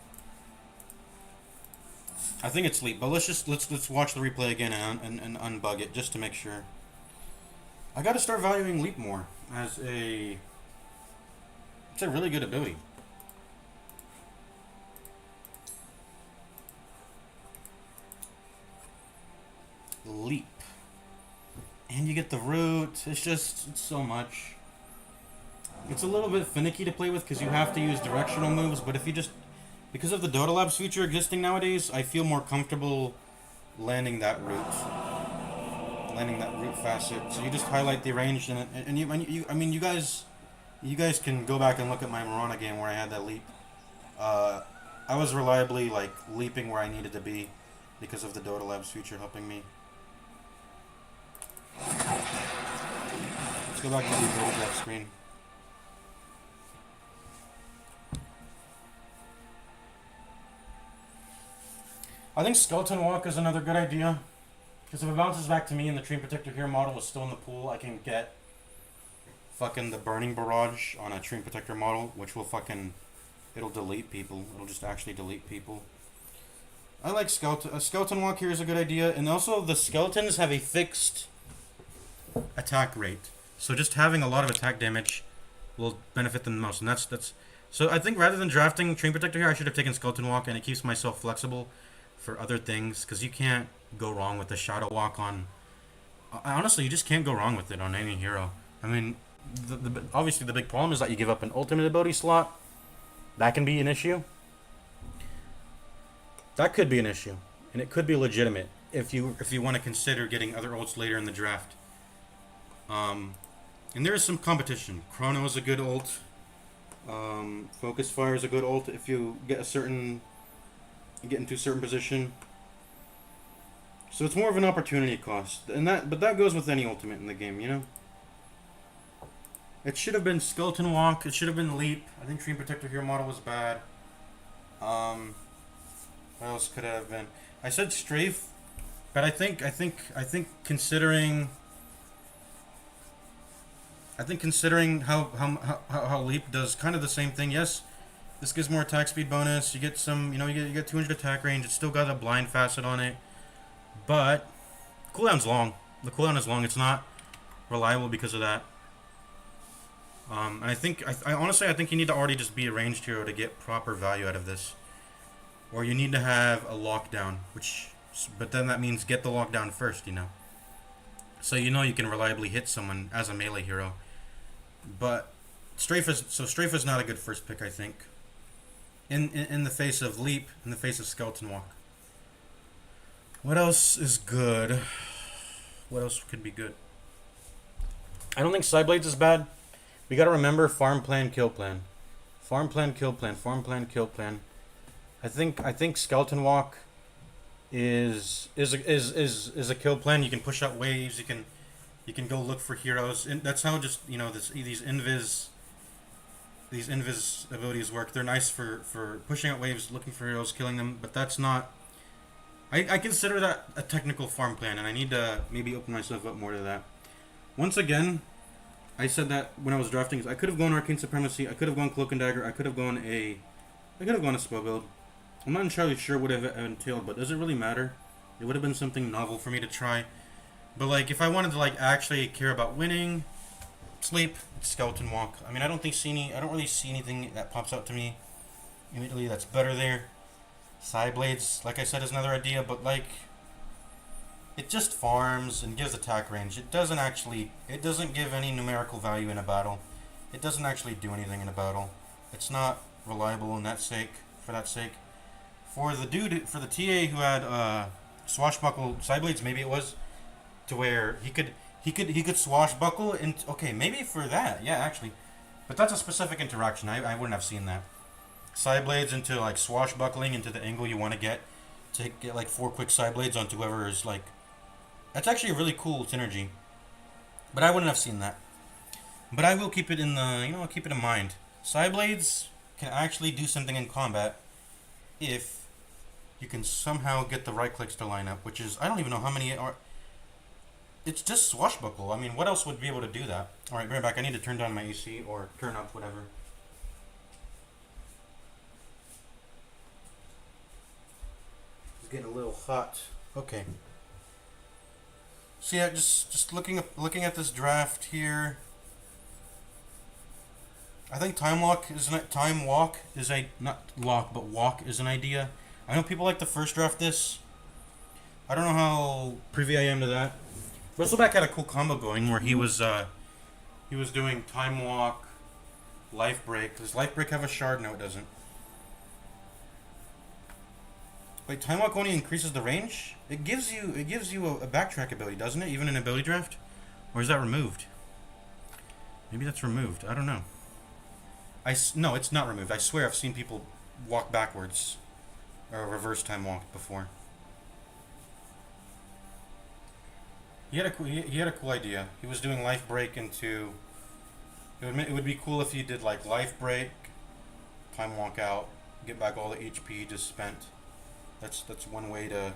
I think it's Leap, but let's watch the replay again and unbug it just to make sure. I gotta start valuing Leap more as it's a really good ability. Leap. And you get the root. It's so much. It's a little bit finicky to play with because you have to use directional moves, but if you just, because of the Dota Labs feature existing nowadays, I feel more comfortable landing that root. Landing that root facet. So you just highlight the range and you guys can go back and look at my Marana game where I had that leap. I was reliably like leaping where I needed to be because of the Dota Labs feature helping me. Let's go back to the Dota Labs screen. I think Skeleton Walk is another good idea. Because if it bounces back to me and the Tree Protector here model is still in the pool, I can get fucking the Burning Barrage on a Tree Protector model, which will fucking, it'll delete people. It'll just actually delete people. I like Skeleton Walk here is a good idea. And also the skeletons have a fixed attack rate. So just having a lot of attack damage will benefit them the most. And that's so I think rather than drafting Tree Protector here, I should have taken Skeleton Walk, and it keeps myself flexible for other things, because you can't go wrong with the Shadow Walk on... honestly, you just can't go wrong with it on any hero. I mean, obviously the big problem is that you give up an ultimate ability slot. That can be an issue. That could be an issue. And it could be legitimate if you want to consider getting other ults later in the draft. And there is some competition. Chrono is a good ult. Focus Fire is a good ult if you get get into a certain position. So it's more of an opportunity cost, but that goes with any ultimate in the game, you know. It should have been Skeleton Walk. It should have been Leap. I think Tree Protector here model was bad. What else could it have been? I said Strafe, but I think considering how Leap does kind of the same thing. Yes, this gives more attack speed bonus. You get some, you get 200 attack range. It's still got a blind facet on it, but cooldown's long. The cooldown is long. It's not reliable because of that. And I honestly think you need to already just be a ranged hero to get proper value out of this, or you need to have a lockdown, but then that means get the lockdown first, you know. So you can reliably hit someone as a melee hero. But Strafe is not a good first pick, I think. In the face of Leap, in the face of Skeleton Walk. What else is good? What else could be good? I don't think Cyblades is bad. We gotta remember farm plan, kill plan. Farm plan, kill plan, farm plan, kill plan. I think Skeleton Walk is a kill plan. You can push out waves, you can go look for heroes. And that's how just these invis abilities work. They're nice for pushing out waves, looking for heroes, killing them, but that's not I consider that a technical farm plan, and I need to maybe open myself up more to that. Once again, I said that when I was drafting, I could have gone Arcane Supremacy, I could have gone Cloak and Dagger, I could have gone a spell build. I'm not entirely sure what it entailed, but does it really matter? It would have been something novel for me to try. But like, if I wanted to like actually care about winning, sleep, it's Skeleton Walk. I mean, I don't really see anything that pops out to me immediately that's better there. Cyblades, like I said, is another idea, but like, it just farms and gives attack range. It doesn't give any numerical value in a battle. It doesn't actually do anything in a battle. It's not reliable in that sake. For that sake, for the TA who had swashbuckle Cyblades, maybe it was to where he could swashbuckle and okay, maybe for that, yeah, actually, but that's a specific interaction. I wouldn't have seen that. Cyblades into like swashbuckling into the angle you want to get like 4 quick Cyblades onto whoever is like. That's actually a really cool synergy, but I wouldn't have seen that. But I will keep it in I'll keep it in mind. Cyblades can actually do something in combat if you can somehow get the right clicks to line up, which is I don't even know how many are. It's just swashbuckle. I mean, what else would be able to do that? All right, bring it back. I need to turn down my AC or turn up whatever. It's getting a little hot. Okay. So yeah, just looking at this draft here. I think walk is a not lock but walk is an idea. I know people like to first draft this. I don't know how privy I am to that. Bristleback had a cool combo going where he was doing time walk, life break. Does life break have a shard? No, it doesn't. Wait, time walk only increases the range? It gives you a backtrack ability, doesn't it? Even in ability draft, or is that removed? Maybe that's removed. I don't know. No, it's not removed. I swear I've seen people walk backwards or reverse time walk before. He had a cool idea. He was doing life break into. It would be cool if he did like life break, time walk out, get back all the HP just spent. That's one way to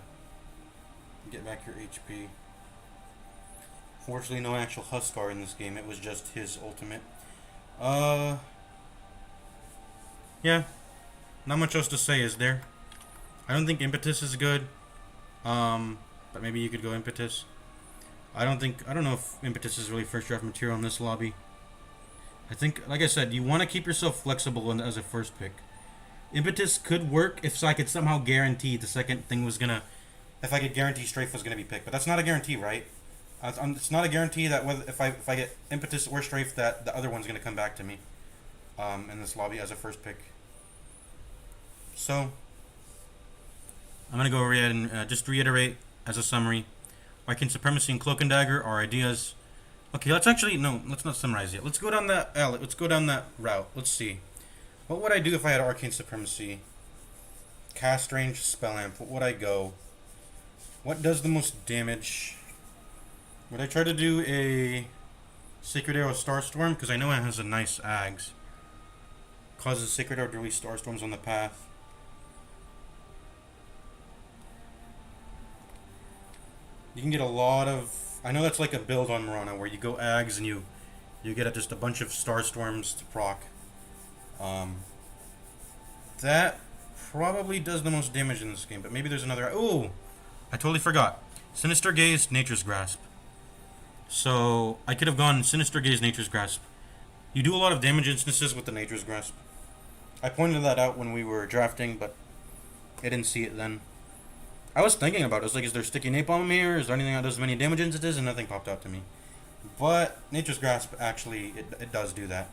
get back your HP. Fortunately, no actual Huskar in this game. It was just his ultimate. Yeah, not much else to say, is there? I don't think Impetus is good. But maybe you could go Impetus. I don't know if Impetus is really first draft material in this lobby. I think, like I said, you want to keep yourself flexible as a first pick. Impetus could work if I could somehow guarantee the second thing was gonna. If I could guarantee Strafe was gonna be picked, but that's not a guarantee, right? It's not a guarantee that whether if I get Impetus or Strafe that the other one's gonna come back to me. In this lobby as a first pick. So I'm gonna go ahead and just reiterate as a summary. Arcane Supremacy and Cloak and Dagger are ideas. Okay, let's not summarize yet. Let's go down that route. Let's see. What would I do if I had Arcane Supremacy? Cast range, spell amp. What would I go? What does the most damage? Would I try to do a Sacred Arrow Starstorm? Because I know it has a nice Ags. Causes Sacred Arrow to release Starstorms on the path. You can get a lot of. I know that's like a build on Morana where you go Ags and you get just a bunch of Starstorms to proc. That probably does the most damage in this game, but maybe there's another. Oh, I totally forgot. Sinister Gaze, Nature's Grasp. So I could have gone Sinister Gaze, Nature's Grasp. You do a lot of damage instances with the Nature's Grasp. I pointed that out when we were drafting, but I didn't see it then. I was thinking about it. I was like, is there sticky napalm here? Is there anything that does many damage instances? And nothing popped out to me. But Nature's Grasp, actually, it does do that.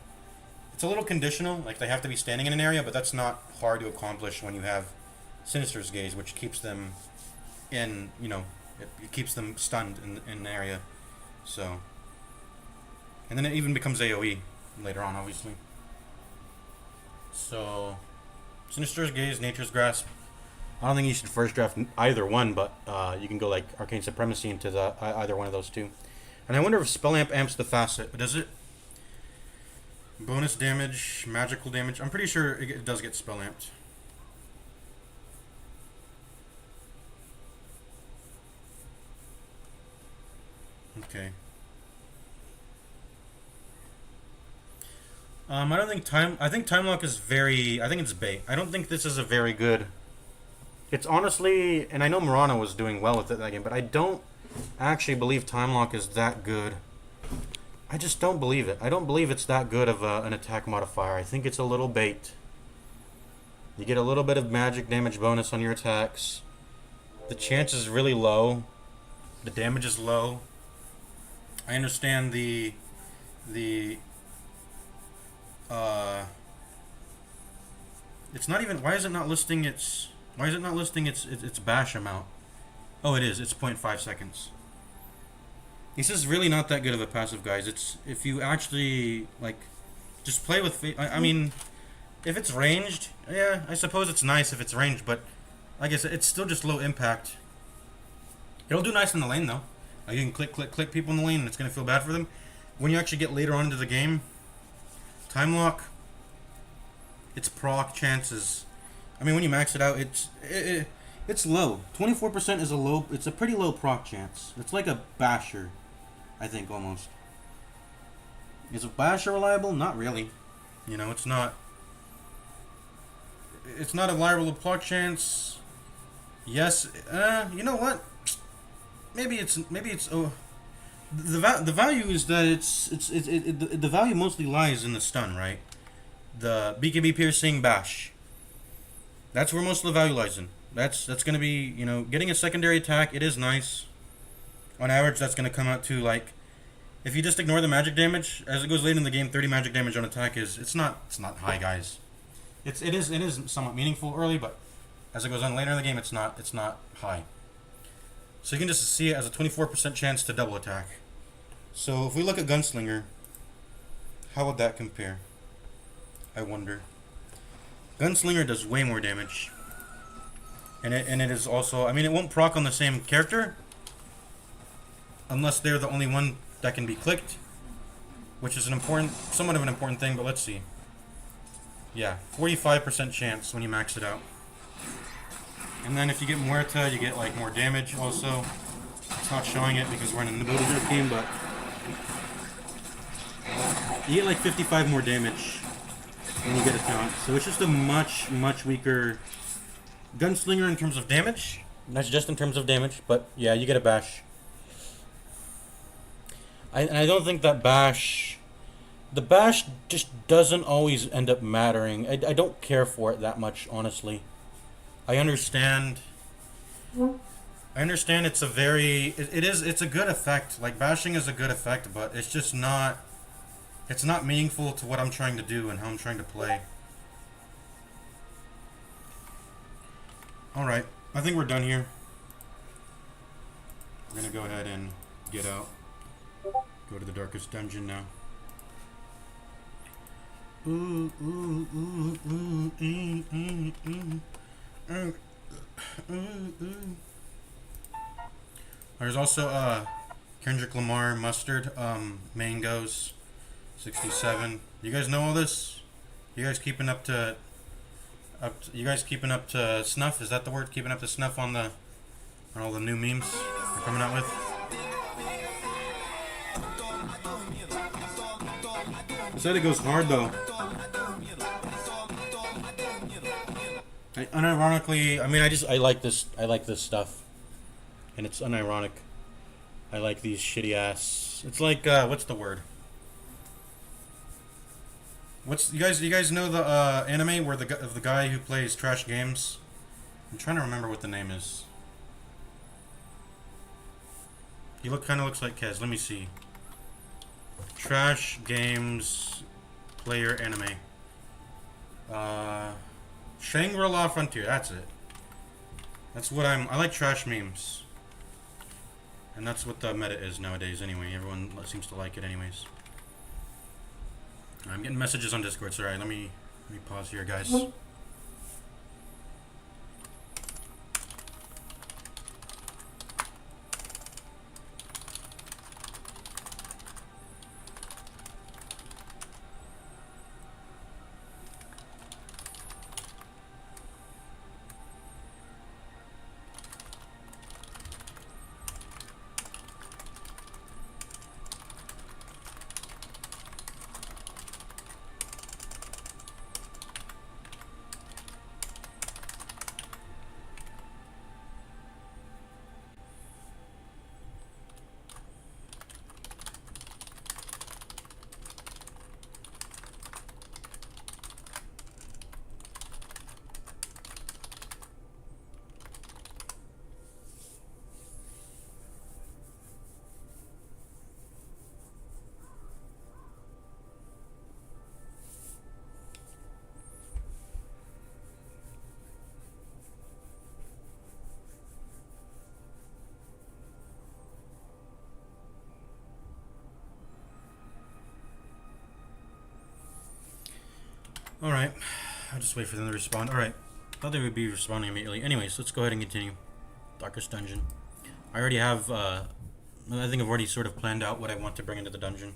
It's a little conditional. Like, they have to be standing in an area, but that's not hard to accomplish when you have Sinister's Gaze, which keeps them and you know it keeps them stunned in an area. So, and then it even becomes AOE later on, obviously. So, Sinister's Gaze, Nature's Grasp. I don't think you should first draft either one, but you can go like Arcane Supremacy into either one of those two. And I wonder if Spell Amp amps the facet. Does it? Bonus damage, magical damage. I'm pretty sure it does get Spell Amped. Okay. I don't think I think Time Lock is very. I think it's bait. I don't think this is a very good. It's honestly, and I know Murano was doing well with it that game, but I don't actually believe Time Lock is that good. I just don't believe it. I don't believe it's that good of an attack modifier. I think it's a little bait. You get a little bit of magic damage bonus on your attacks. The chance is really low. The damage is low. I understand the it's not even. Why is it not listing its? Why is it not listing its bash amount? Oh, it is. It's 0.5 seconds. This is really not that good of a passive, guys. It's if you actually like, just play with. I mean, if it's ranged, yeah, I suppose it's nice if it's ranged, but like I said, it's still just low impact. It'll do nice in the lane though. Like you can click people in the lane, and it's gonna feel bad for them. When you actually get later on into the game, Time Lock, its proc chances. I mean, when you max it out, it's low. 24% is a low. It's a pretty low proc chance. It's like a basher, I think almost. Is a basher reliable? Not really. You know, it's not. It's not a reliable proc chance. Yes. You know what? Maybe it's. Oh, the value is that the value mostly lies in the stun, right? The BKB piercing bash. That's where most of the value lies in. That's going to be, you know, getting a secondary attack. It is nice. On average, that's going to come out to like, if you just ignore the magic damage as it goes late in the game, 30 magic damage on attack it's not high, guys. It is somewhat meaningful early, but as it goes on later in the game, it's not high. So you can just see it as a 24% chance to double attack. So if we look at Gunslinger, how would that compare? I wonder. Gunslinger does way more damage. And it is also, I mean, it won't proc on the same character unless they're the only one that can be clicked, which is somewhat of an important thing, but let's see. Yeah, 45% chance when you max it out. And then if you get Muerta, you get like more damage also. It's not showing it because we're in a Dota Drift game, but you get like 55 more damage when you get a taunt. So it's just a much weaker Gunslinger in terms of damage. That's just in terms of damage, but yeah, you get a bash. I don't think that bash... The bash just doesn't always end up mattering. I don't care for it that much, honestly. I understand it's a very... It's a good effect. Like, bashing is a good effect, but it's just not... It's not meaningful to what I'm trying to do and how I'm trying to play. Alright, I think we're done here. We're gonna go ahead and get out. Go to the darkest dungeon now. There's also Kendrick Lamar Mustard, Mangoes 67. You guys know all this? You guys keeping up to snuff? Is that the word? Keeping up to snuff on all the new memes they're coming out with? I said it goes hard though. Unironically, I mean, I like this stuff, and it's unironic. I like these shitty ass. It's like what's the word? You guys know the anime where the guy who plays trash games? I'm trying to remember what the name is. He kind of looks like Kez. Let me see. Trash games player anime. Shangri-La Frontier. That's it. That's what I like trash memes. And that's what the meta is nowadays anyway. Everyone seems to like it anyways. I'm getting messages on Discord, so alright, let me pause here, guys. Alright, I'll just wait for them to respond. Alright, thought they would be responding immediately. Anyways, let's go ahead and continue. Darkest Dungeon. I already have, I think I've already sort of planned out what I want to bring into the dungeon.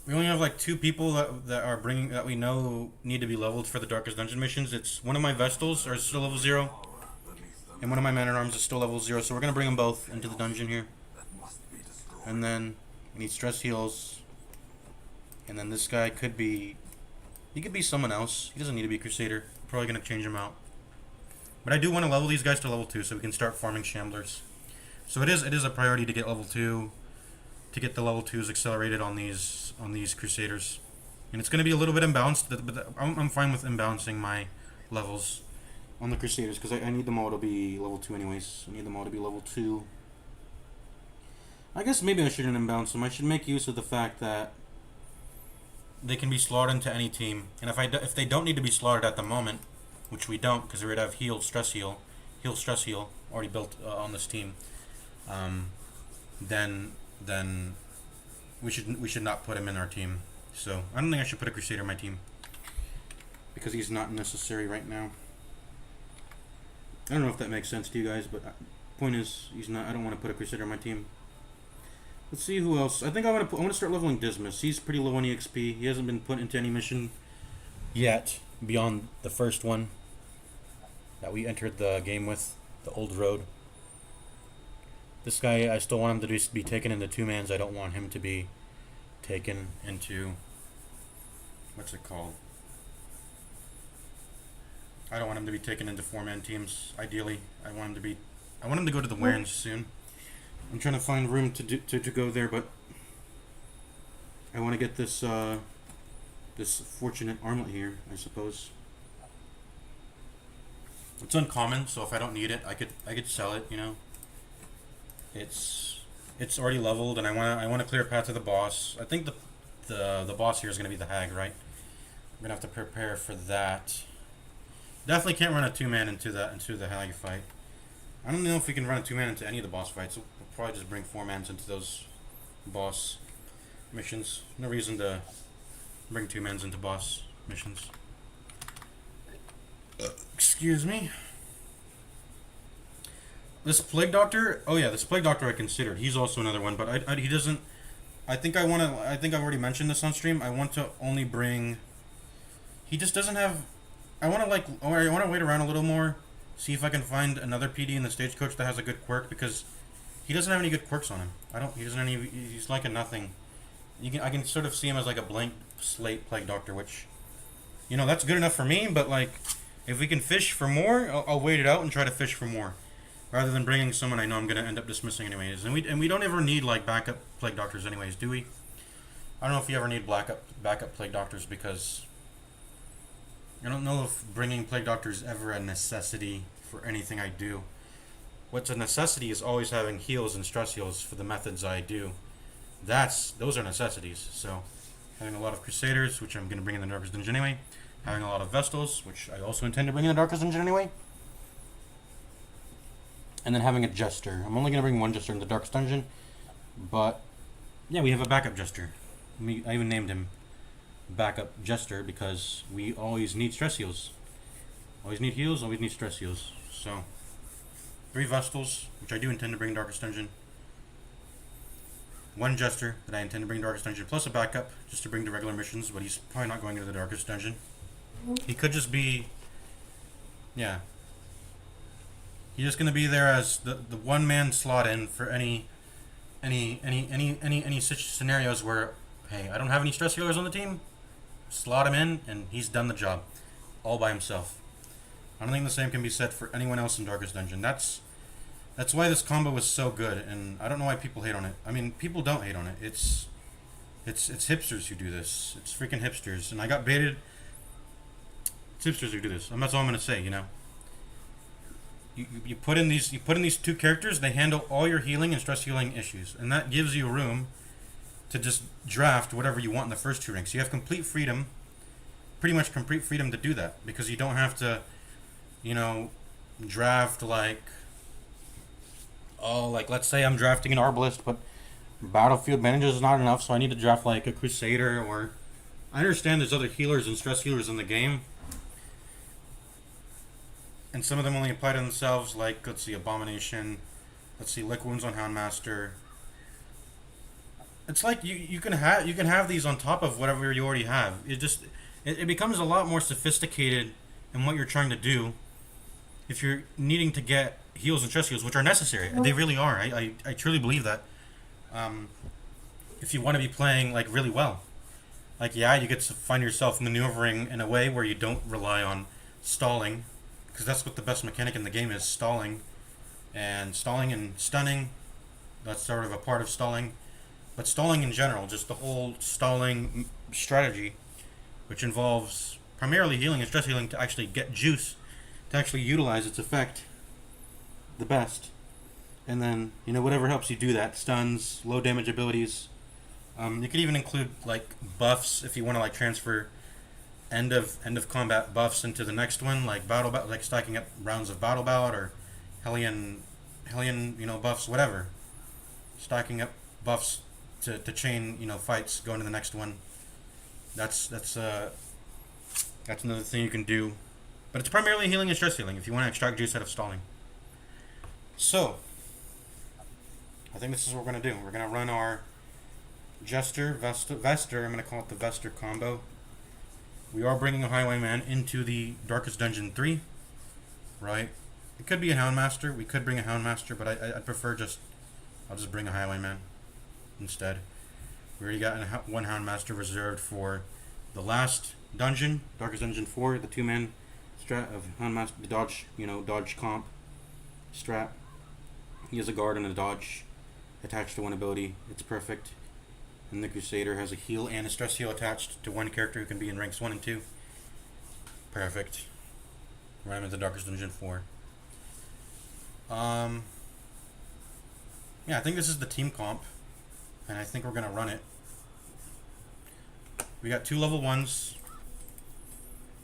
We only have like 2 people that we know need to be leveled for the Darkest Dungeon missions. It's one of my Vestals are still level 0, and one of my Man-at-Arms is still level 0, so we're gonna bring them both into the dungeon here. And then we need stress heals. And then this guy could be... He could be someone else. He doesn't need to be a Crusader. Probably going to change him out. But I do want to level these guys to level 2 so we can start farming Shamblers. So it is a priority to get level 2. To get the level 2s accelerated on these Crusaders. And it's going to be a little bit imbalanced. But I'm fine with imbalancing my levels on the Crusaders. Because I need them all to be level 2 anyways. I need them all to be level 2. I guess maybe I shouldn't imbalance them. I should make use of the fact that they can be slaughtered into any team, and if they don't need to be slaughtered at the moment, which we don't, because we already have heal, stress heal already built on this team, then we should not put him in our team. So I don't think I should put a Crusader in my team because he's not necessary right now. I don't know if that makes sense to you guys, but point is, he's not. I don't want to put a Crusader in my team. Let's see who else. I think I want to start leveling Dismas. He's pretty low on EXP. He hasn't been put into any mission yet beyond the first one that we entered the game with, the old road. This guy, I still want him to just be taken into 2-mans. I don't want him to be taken into, what's it called? I don't want him to be taken into 4-man teams. Ideally, I want him to go to the Warrens soon. I'm trying to find room to go there, but I want to get this this fortunate armlet here, I suppose. It's uncommon, so if I don't need it, I could sell it. You know, it's already leveled, and I want to clear a path to the boss. I think the boss here is gonna be the Hag, right? I'm gonna have to prepare for that. Definitely can't run a 2-man into the Hag fight. I don't know if we can run a 2-man into any of the boss fights. We'll probably just bring 4-mans into those boss missions. No reason to bring 2-mans into boss missions. Excuse me. This Plague Doctor. Oh yeah, this Plague Doctor I considered. He's also another one, but he doesn't. I think I've already mentioned this on stream. I want to only bring. He just doesn't have. I want to wait around a little more. See if I can find another PD in the Stagecoach that has a good quirk, because he doesn't have any good quirks on him. He doesn't have any. He's like a nothing. I can sort of see him as like a blank slate Plague Doctor, which, you know, that's good enough for me. But like, if we can fish for more, I'll wait it out and try to fish for more, rather than bringing someone I know I'm gonna end up dismissing anyways. And we don't ever need like backup Plague Doctors anyways, do we? I don't know if you ever need backup Plague Doctors, because I don't know if bringing Plague Doctor is ever a necessity for anything I do. What's a necessity is always having heals and stress heals for the methods I do. Those are necessities. So having a lot of Crusaders, which I'm going to bring in the Darkest Dungeon anyway, having a lot of Vestals, which I also intend to bring in the Darkest Dungeon anyway. And then having a Jester. I'm only going to bring one Jester in the Darkest Dungeon, but yeah, we have a backup Jester. I even named him Backup Jester because we always need stress heals. Always need heals, always need stress heals. So, 3 Vestals, which I do intend to bring Darkest Dungeon. 1 Jester that I intend to bring Darkest Dungeon, plus a backup just to bring to regular missions, but he's probably not going into the Darkest Dungeon. He could just be, yeah. He's just gonna be there as the one man slot in for any such scenarios where, hey, I don't have any stress healers on the team. Slot him in, and he's done the job, all by himself. I don't think the same can be said for anyone else in Darkest Dungeon. That's why this combo is so good, and I don't know why people hate on it. I mean, people don't hate on it. It's hipsters who do this. It's freaking hipsters, and I got baited. It's hipsters who do this. And that's all I'm gonna say. You know. You put in these 2 characters. They handle all your healing and stress healing issues, and that gives you room to just draft whatever you want in the first 2 ranks. You have complete freedom, pretty much complete freedom to do that because you don't have to, you know, draft like, oh, like let's say I'm drafting an Arbalist, but Battlefield Bandages is not enough, so I need to draft like a Crusader, or I understand there's other healers and stress healers in the game, and some of them only apply to themselves, like, let's see, Abomination, let's see, Lick Wounds on Houndmaster. It's like you can have these on top of whatever you already have. It becomes a lot more sophisticated in what you're trying to do if you're needing to get heals and stress heals, which are necessary. They really are. I truly believe that. If you want to be playing like really well, like, yeah, you get to find yourself maneuvering in a way where you don't rely on stalling, because that's what the best mechanic in the game is, stalling and stunning. That's sort of a part of stalling, but stalling in general, just the whole stalling strategy, which involves primarily healing and stress healing to actually get juice, to actually utilize its effect the best. And then, you know, whatever helps you do that, stuns, low damage abilities. You could even include like buffs if you want to like transfer end of combat buffs into the next one, like like stacking up rounds of battle bout or Hellion, you know, buffs, whatever. Stacking up buffs to chain, you know, fights going to the next one. That's another thing you can do, but it's primarily healing and stress healing if you want to extract juice out of stalling. So, I think this is what we're gonna do. We're gonna run our Jester, Vester. I'm gonna call it the Vester combo. We are bringing a Highwayman into the Darkest Dungeon 3, right? It could be a Houndmaster. We could bring a Houndmaster, but I'd prefer I'll just bring a Highwayman instead. We already got one Houndmaster reserved for the last dungeon, Darkest Dungeon 4, the 2-man strat of Houndmaster, the dodge, you know, dodge comp strat. He has a guard and a dodge attached to one ability. It's perfect. And the Crusader has a heal and a stress heal attached to one character who can be in ranks 1 and 2. Perfect. Run him into Darkest Dungeon 4. Yeah, I think this is the team comp, and I think we're gonna run it. We got 2 level 1s.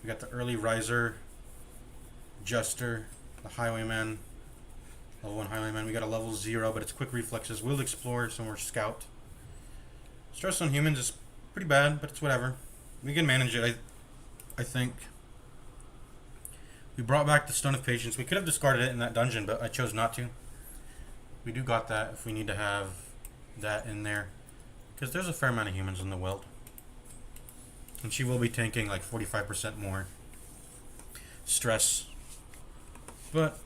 We got the early riser, Jester, the Highwayman, level 1 Highwayman. We got a level 0, but it's quick reflexes. We'll explore, some more scout. Stress on humans is pretty bad, but it's whatever. We can manage it, I think. We brought back the Stone of Patience. We could have discarded it in that dungeon, but I chose not to. We do got that if we need to have that in there, because there's a fair amount of humans in the world. And she will be tanking like 45% more stress. But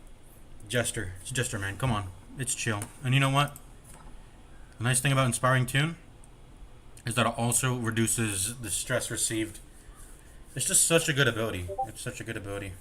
Jester, it's Jester, man. Come on, it's chill. And you know what? The nice thing about Inspiring Tune is that it also reduces the stress received. It's just such a good ability. It's such a good ability.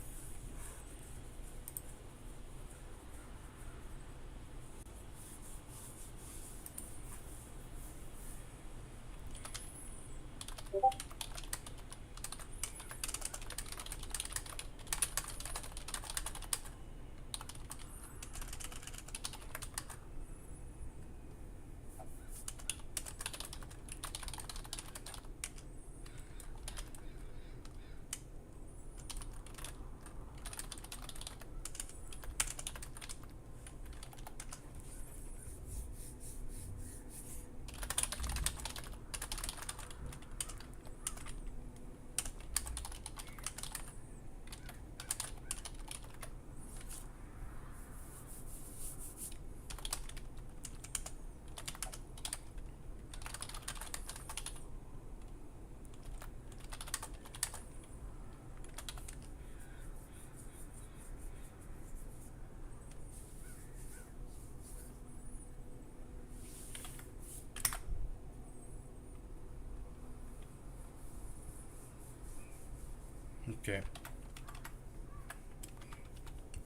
Okay.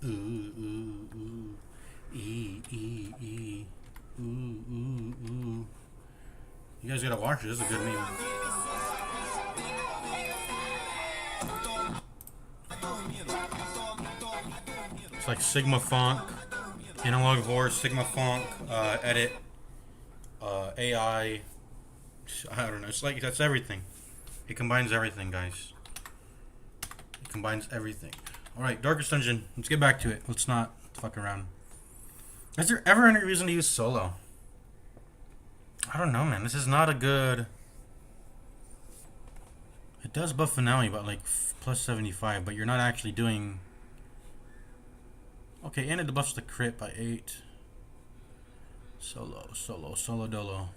Ooh, ooh, ooh. E. Ooh, ooh, ooh. You guys gotta watch it. This is a good meme. It's like Sigma Font, Analog Voice, Sigma Font, Edit, AI. I don't know. It's like that's everything. It combines everything, guys. It combines everything. All right, Darkest Dungeon. Let's get back to it. Let's not fuck around. Is there ever any reason to use solo? I don't know, man. This is not a good. It does buff finale, but like plus 75. But you're not actually doing. Okay, and it debuffs the crit by 8. Solo dolo.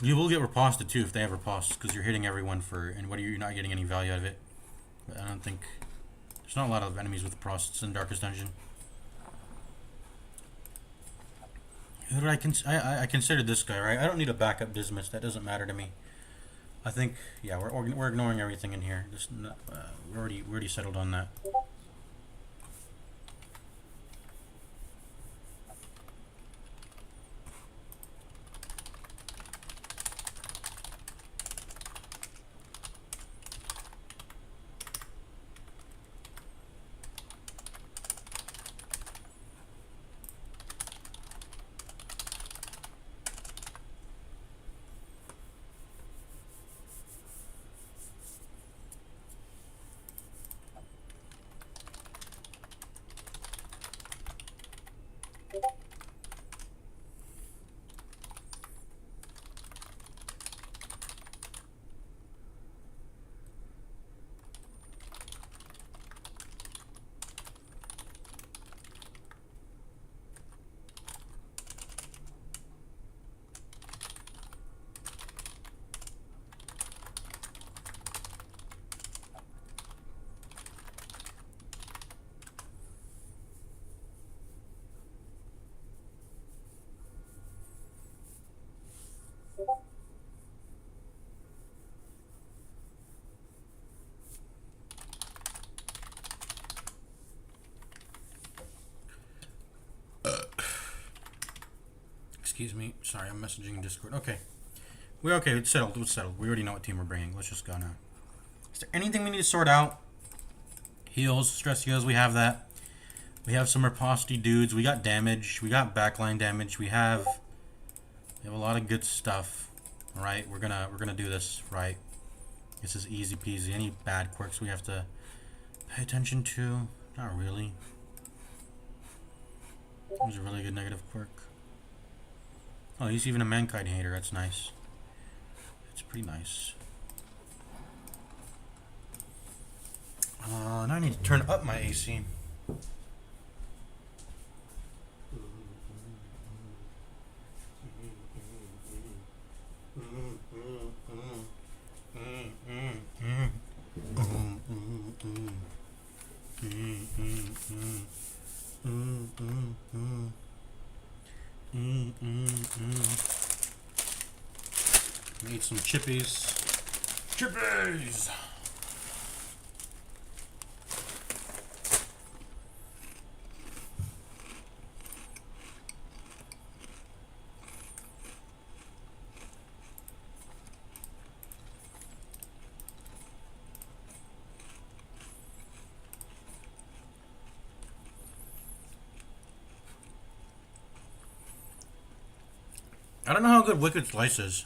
You will get riposted too if they have riposte, because you're hitting everyone for, and what you're not getting any value out of it. But I don't think there's not a lot of enemies with ripostes in Darkest Dungeon. Who did I considered this guy, right? I don't need a backup Dismas. That doesn't matter to me. I think, yeah, we're ignoring everything in here. Just we already settled on that. Excuse me. Sorry, I'm messaging Discord. Okay. We're okay. It's settled. It's settled. We already know what team we're bringing. Let's just go now. Is there anything we need to sort out? Heals, stress heals. We have that. We have some riposte dudes. We got damage. We got backline damage. We have a lot of good stuff. All right, we're gonna do this right. This is easy peasy. Any bad quirks we have to pay attention to? Not really. Here's a really good negative quirk. Oh, he's even a mankind hater. That's nice. It's pretty nice. Now I need to turn up my AC. Need some chippies. Chippies! I don't know how good Wicked Slice is.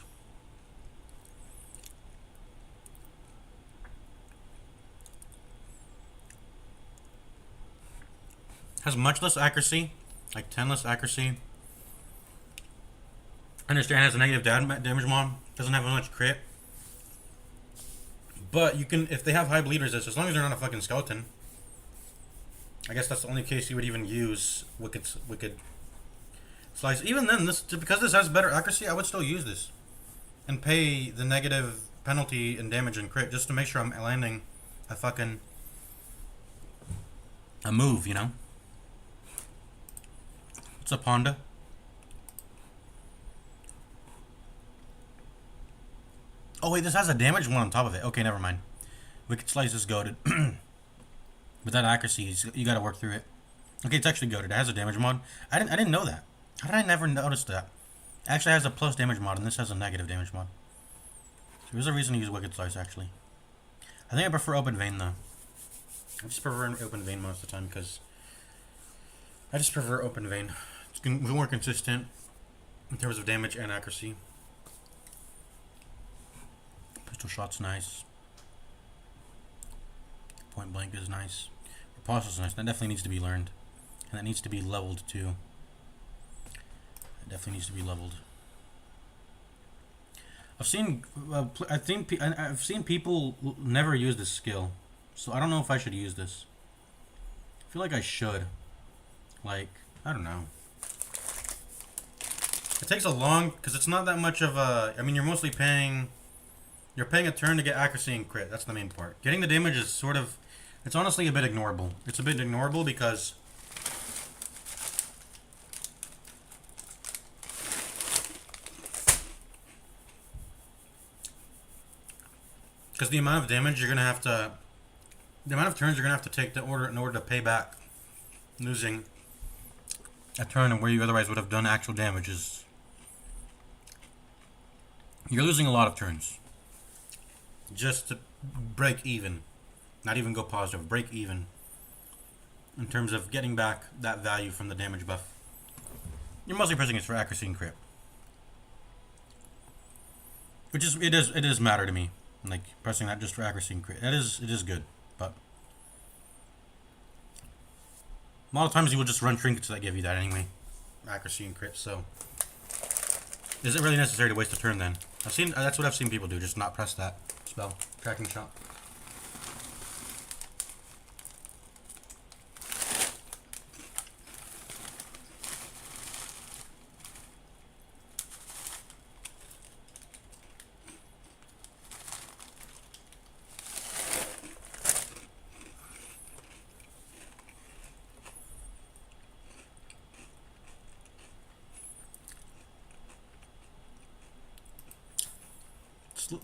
Has much less accuracy, like 10 less accuracy. I understand it has a negative damage mod, doesn't have as much crit. But you can, if they have high bleed resist, as long as they're not a fucking skeleton. I guess that's the only case you would even use Wicked Slice. Even then, because this has better accuracy, I would still use this. And pay the negative penalty and damage and crit just to make sure I'm landing a move, you know? What's up, Honda? Oh wait, this has a damage one on top of it. Okay, never mind. Wicked Slice is goaded. With that accuracy, you gotta work through it. Okay, it's actually goaded. It has a damage mod. I didn't know that. How did I never notice that? It actually has a plus damage mod, and this has a negative damage mod. So there's a reason to use Wicked Slice, actually. I think I prefer Open Vein, though. I just prefer Open Vein most of the time, because I just prefer Open Vein. It's more consistent in terms of damage and accuracy. Pistol Shot's nice. Point Blank is nice. Apostle's nice. That definitely needs to be learned. And that needs to be leveled, too. It definitely needs to be leveled. I've seen people never use this skill, so I don't know if I should use this. I feel like I should. Like, I don't know. It takes a long, because it's not that much of a. I mean, you're mostly paying. You're paying a turn to get accuracy and crit. That's the main part. Getting the damage is sort of. It's honestly a bit ignorable. It's a bit ignorable because. Because the amount of damage you're gonna have to, the amount of turns you're gonna have to take in order to pay back losing a turn where you otherwise would have done actual damage is. You're losing a lot of turns just to break even, not even go positive, break even in terms of getting back that value from the damage buff. You're mostly pressing it for accuracy and crit, which is it does matter to me. Like pressing that just for accuracy and crit. It is good, but a lot of times you will just run trinkets that give you that anyway, accuracy and crit. So, is it really necessary to waste a turn then? That's what I've seen people do, just not press that spell, Tracking Shot.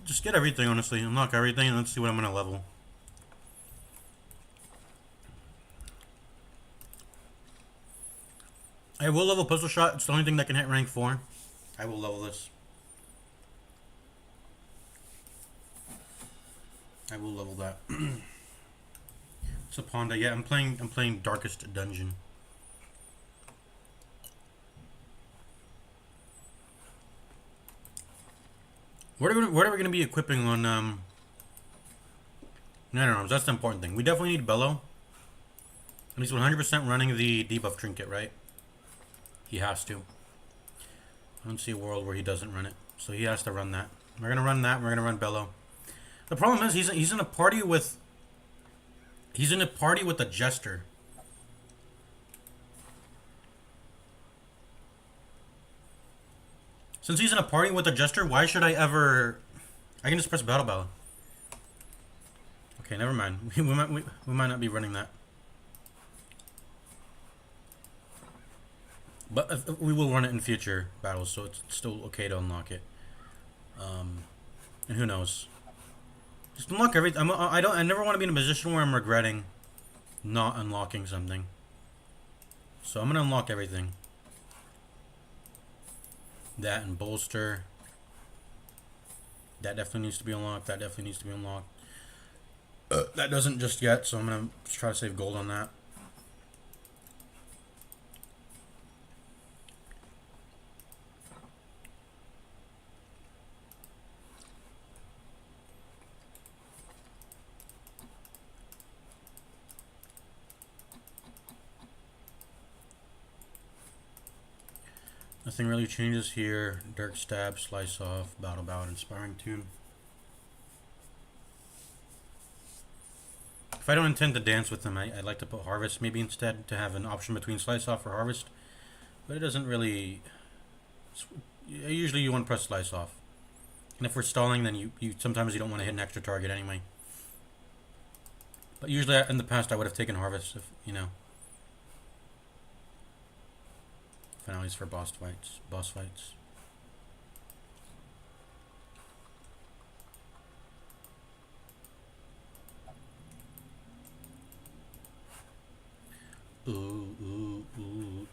Just get everything, honestly. Unlock everything, and let's see what I'm gonna level. I will level Pistol Shot. It's the only thing that can hit rank 4. I will level this. I will level that. It's a Ponda. Yeah, I'm playing Darkest Dungeon. What are we gonna be equipping on no, that's the important thing. We definitely need Bellow. And he's 100% running the debuff trinket, right? He has to. I don't see a world where he doesn't run it. So he has to run that. We're gonna run that, we're gonna run Bellow. The problem is he's in a party with a Jester. Since he's in a party with a Jester, why should I ever... I can just press Battle Bell. Okay, never mind. We might not be running that. But we will run it in future battles, so it's still okay to unlock it. And who knows? Just unlock everything. I never want to be in a position where I'm regretting not unlocking something. So I'm gonna unlock everything. That and bolster. That definitely needs to be unlocked. That definitely needs to be unlocked. That doesn't just yet, so I'm gonna try to save gold on that. Nothing really changes here. Dirk Stab, Slice Off, Battle Bout, Inspiring Tune. If I don't intend to dance with them, I'd like to put Harvest maybe instead to have an option between Slice Off or Harvest. But it doesn't really... Usually you want to press Slice Off. And if we're stalling, then you sometimes you don't want to hit an extra target anyway. But usually in the past I would have taken Harvest, if, you know. Finales for boss fights. Ooh, ooh, ooh.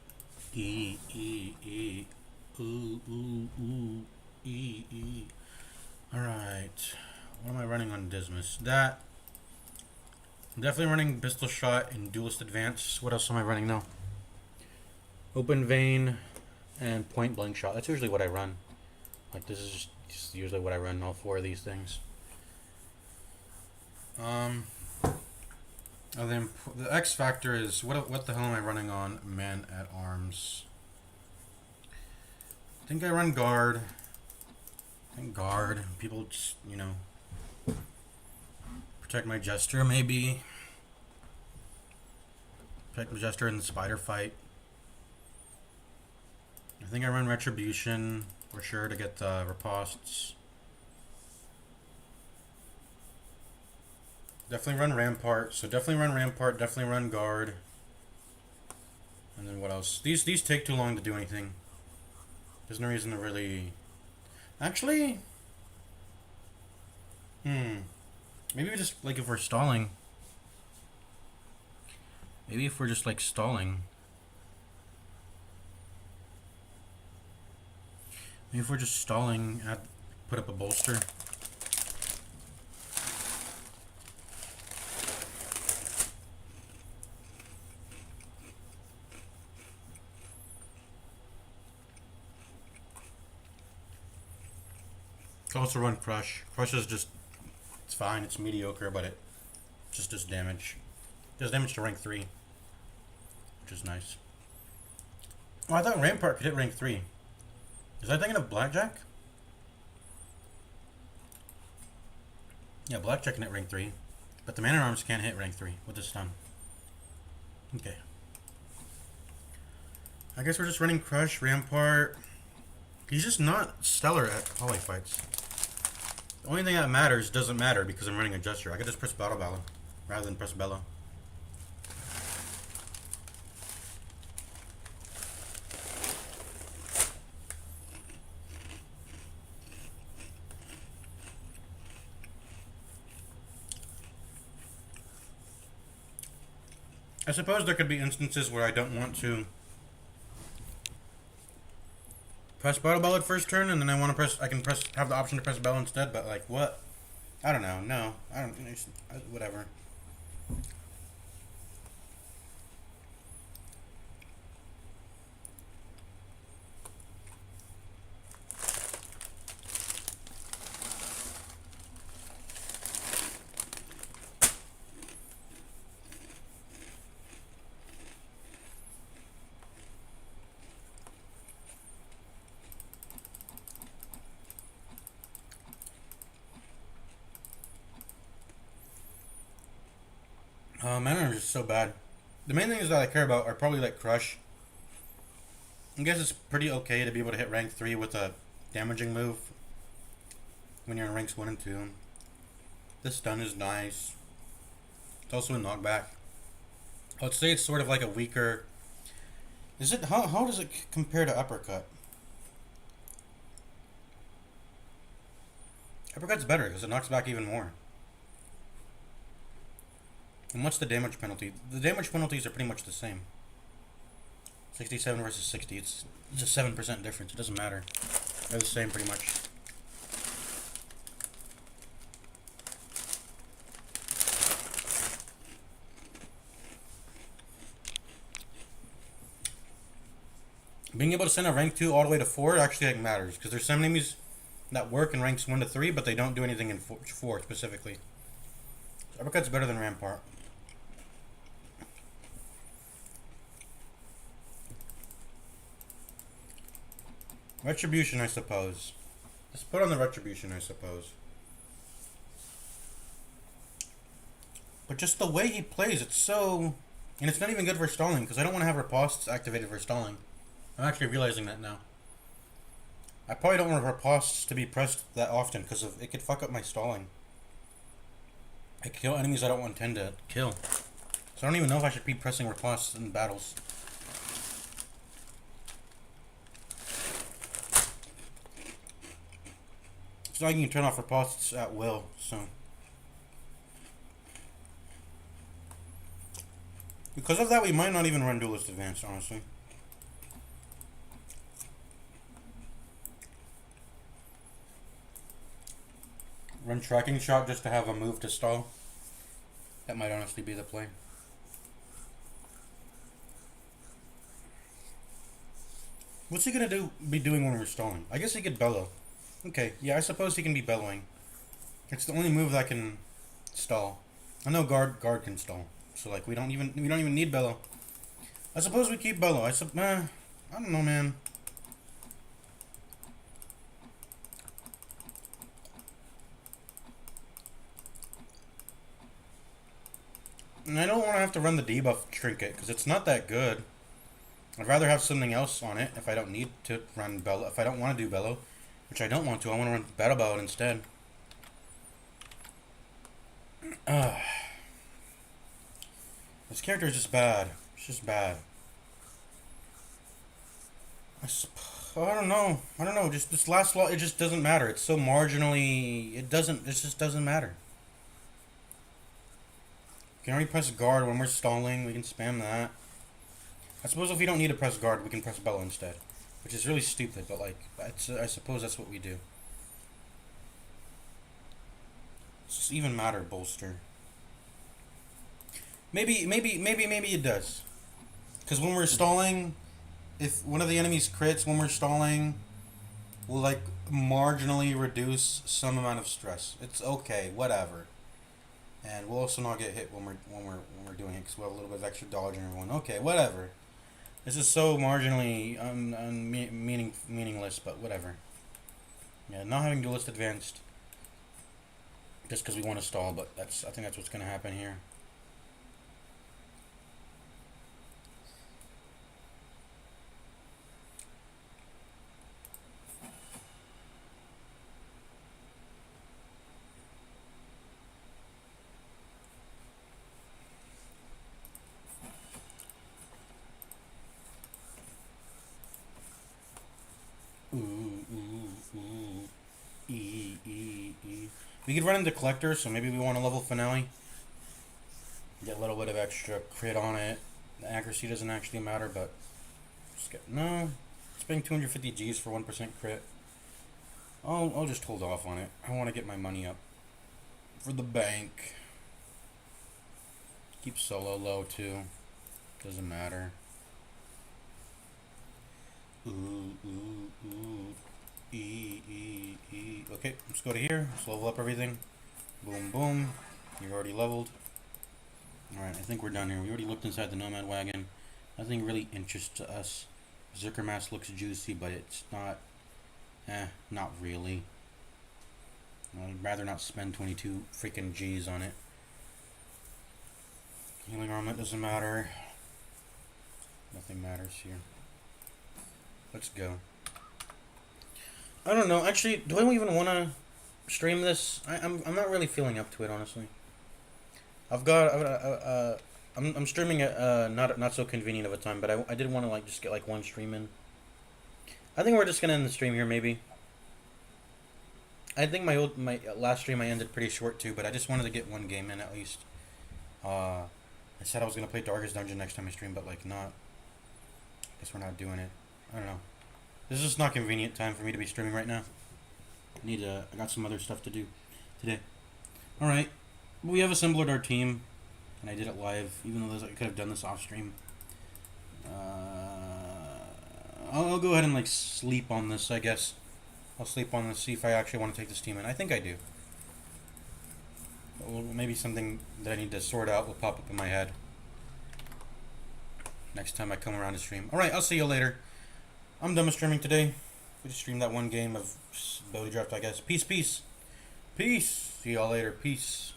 E, e, e. Ooh, ooh, ooh. E, e. Alright. What am I running on Dismas? That. I'm definitely running Pistol Shot and Duelist Advance. What else am I running now? Open Vein and Point Blank Shot. That's usually what I run. Like, this is just usually what I run, all four of these things. And then the X Factor is what the hell am I running on Man at Arms? I think I run guard. I think guard. People just, protect my Jester maybe. Protect my Jester in the spider fight. I think I run Retribution for sure to get the ripostes. Definitely run Rampart. So definitely run Rampart. Definitely run guard. And then what else? These take too long to do anything. There's no reason to really. Actually. Maybe we just like if we're stalling. Maybe if we're just like stalling. Maybe if we're just stalling, put up a bolster. Could also run Crush. Crush is just, it's fine, it's mediocre, but it just does damage. It does damage to rank 3, which is nice. Oh, I thought Rampart could hit rank 3. Was I thinking of Blackjack? Yeah, Blackjack can hit rank 3. But the Man at Arms can't hit rank 3 with the stun. Okay. I guess we're just running Crush, Rampart. He's just not stellar at poly fights. The only thing that matters doesn't matter because I'm running a Jester. I could just press Battle Ballad rather than press Bellow. I suppose there could be instances where I don't want to press Battle Ballad first turn, and then I want to have the option to press Bell instead. But like, what? I don't know. No, I don't. Whatever. Mana is just so bad. The main things that I care about are probably like Crush. I guess it's pretty okay to be able to hit rank 3 with a damaging move when you're in ranks 1 and 2. This stun is nice. It's also a knockback. I would say it's sort of like a weaker. Is it how does it compare to Uppercut? Uppercut's better because it knocks back even more. And what's the damage penalty? The damage penalties are pretty much the same. 67 versus 60. It's a 7% difference. It doesn't matter. They're the same pretty much. Being able to send a rank 2 all the way to 4 actually like matters because there's some enemies that work in ranks 1 to 3, but they don't do anything in 4 specifically. So Uppercut's better than Rampart. Retribution, I suppose. Let's put on the Retribution, I suppose. But just the way he plays, it's so... And it's not even good for stalling, because I don't want to have ripostes activated for stalling. I'm actually realizing that now. I probably don't want ripostes to be pressed that often, because it could fuck up my stalling. I kill enemies I don't want tend to kill. So I don't even know if I should be pressing ripostes in battles. It's not like you can turn off ripostes at will, so... Because of that, we might not even run Duelist Advanced, honestly. Run Tracking Shot just to have a move to stall. That might honestly be the play. What's he gonna be doing when we're stalling? I guess he could bellow. Okay, yeah, I suppose he can be bellowing. It's the only move that can stall. I know guard can stall, so like we don't even need bellow. I suppose we keep bellow. I don't know, man. And I don't want to have to run the debuff trinket because it's not that good. I'd rather have something else on it if I don't need to run bellow. If I don't want to do bellow, which I don't want to, I want to run battle ballad instead. This character is just bad. It's just bad. I don't know. Just this last law, it just doesn't matter. It's so marginally. It just doesn't matter. We can already press guard when we're stalling. We can spam that. I suppose if we don't need to press guard, we can press bellow instead, which is really stupid. But like, I suppose that's what we do. Does this even matter, bolster? Maybe it does. Because when we're stalling, if one of the enemies crits when we're stalling, we'll like marginally reduce some amount of stress. It's okay, whatever. And we'll also not get hit when we're doing it because we'll have a little bit of extra dodge and everyone. Okay, whatever. This is so marginally meaningless, but whatever. Yeah, not having Duelist Advanced just because we want to stall, but I think that's what's gonna happen here. We could run into Collector, so maybe we want a level Finale. Get a little bit of extra crit on it. The accuracy doesn't actually matter, but just get spending 250 Gs for 1% crit. I'll just hold off on it. I want to get my money up for the bank. Keep solo low too. Doesn't matter. Okay, let's go to here. Let's level up everything. Boom, boom. You're already leveled. Alright, I think we're done here. We already looked inside the Nomad Wagon. Nothing really interests us. Berserker Mask looks juicy, but it's not... not really. I'd rather not spend 22 freaking G's on it. Healing armament doesn't matter. Nothing matters here. Let's go. I don't know. Actually, do I even want to stream this? I'm not really feeling up to it, honestly. I'm streaming at not so convenient of a time, but I did want to like just get like one stream in. I think we're just gonna end the stream here, maybe. I think my last stream I ended pretty short too, but I just wanted to get one game in at least. I said I was gonna play Darkest Dungeon next time I stream, but like not. Guess we're not doing it. I don't know. This is just not convenient time for me to be streaming right now. I got some other stuff to do today. Alright. We have assembled our team. And I did it live, even though I could have done this off stream. I'll go ahead and like sleep on this, I guess. I'll sleep on this, see if I actually want to take this team in. I think I do. Well, maybe something that I need to sort out will pop up in my head next time I come around to stream. Alright, I'll see you later. I'm done with streaming today. We just streamed that one game of Ability Draft, I guess. Peace. See y'all later. Peace.